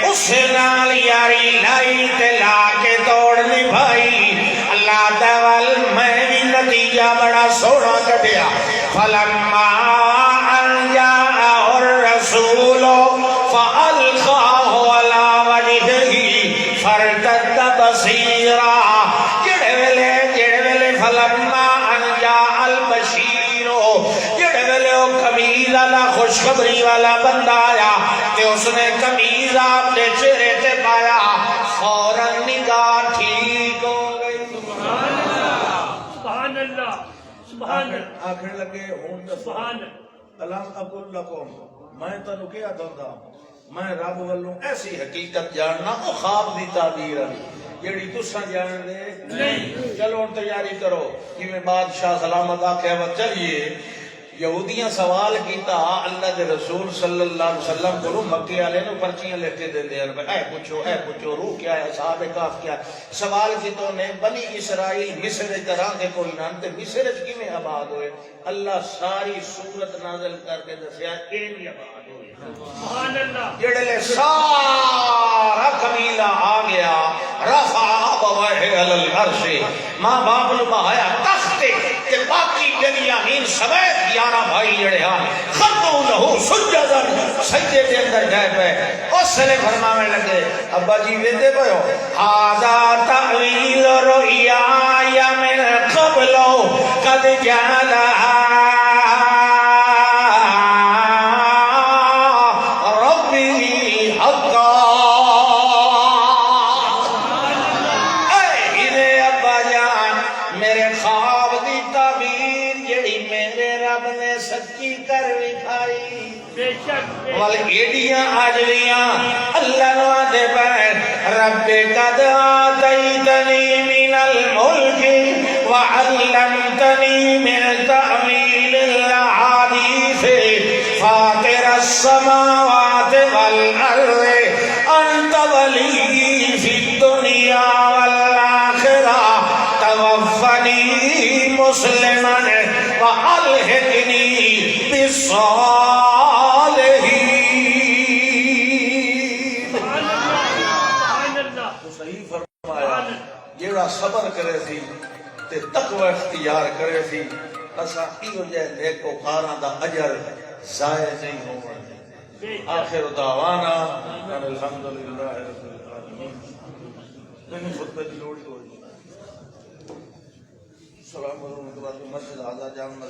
اس نال یاری لائی تے لا کے دوڑنی بھائی. اللہ دے ول میں بھی نتیجہ بڑا سونا کٹیا. فلما ان جاء الرسول فألقاه على وجهه فارتد بصيرا. جڑے ویلے فلما ان جاء البشیر جڑے ویلے او قمیض والا خوشخبری والا بندہ آیا تے اس نے قمیض اپنے چہرے تے پایا فوراً نگاہ ٹھیک ہو گئی. سبحان اللہ سبحان اللہ آخر لگے ہوں سبحان اللہ. الم اقل لکم میں تنو کیا دوندا میں رب والوں ایسی حقیقت جاننا او خواب دی تعبیر ہے جیڑی تساں جان دے نہیں. چلو تیاری کرو کہ میں بادشاہ سلامت آکھے وقت چلیے. یہودیاں سوال کیتا اللہ دے رسول صلی اللہ علیہ وسلم کو مکے والے نو پرچیاں لکھ کے دیندے ہیں اے پوچھو روح کیا ہے اصحاب کہف کیا ہے. سوال کیتوں نے بنی اسرائیل مصر وچ رہ کے کوئی نہ تے مصر وچ کیویں آباد ہوئے. اللہ ساری سورت نازل کر کے دسیا ایویں آباد ہوئے. سبحان اللہ جڑے لے سارا قبیلہ آ گیا رفع ابویہ علی العرش ماں باپ نو بہایا تخت تے باقی بنیامین سمیت 11 بھائی جڑے ہاں خطو لہو سجدن سجدے دے اندر گئے پے. اس نے فرمانے لگے ابا جی ویندے پئے ھذا تعویل رؤیا من قبل قد جعلها خیر وکھائی بے شک وال ایڈیاں آجلیاں اللہ نو آدھے پیر رب قد آتیتنی من الملک وعلمتنی من تعمیل الاحادیث فاطر السماوات والارض انت ولی فی الدنیا والآخرہ توفنی مسلما والحقنی بالصالحین سبحان اللہ تو صحیح فرمایا جیڑا صبر کرے سی تے تقوی اختیار کرے سی اساں ایو جے نیکوکاراں دا اجر ضائع نہیں ہونا بے شک آخر دعوانا ان الحمدللہ رب العالمین لیکن خطبے کی لوڑ ہی ہوئی السلام علیکم مسجد آزاد جامع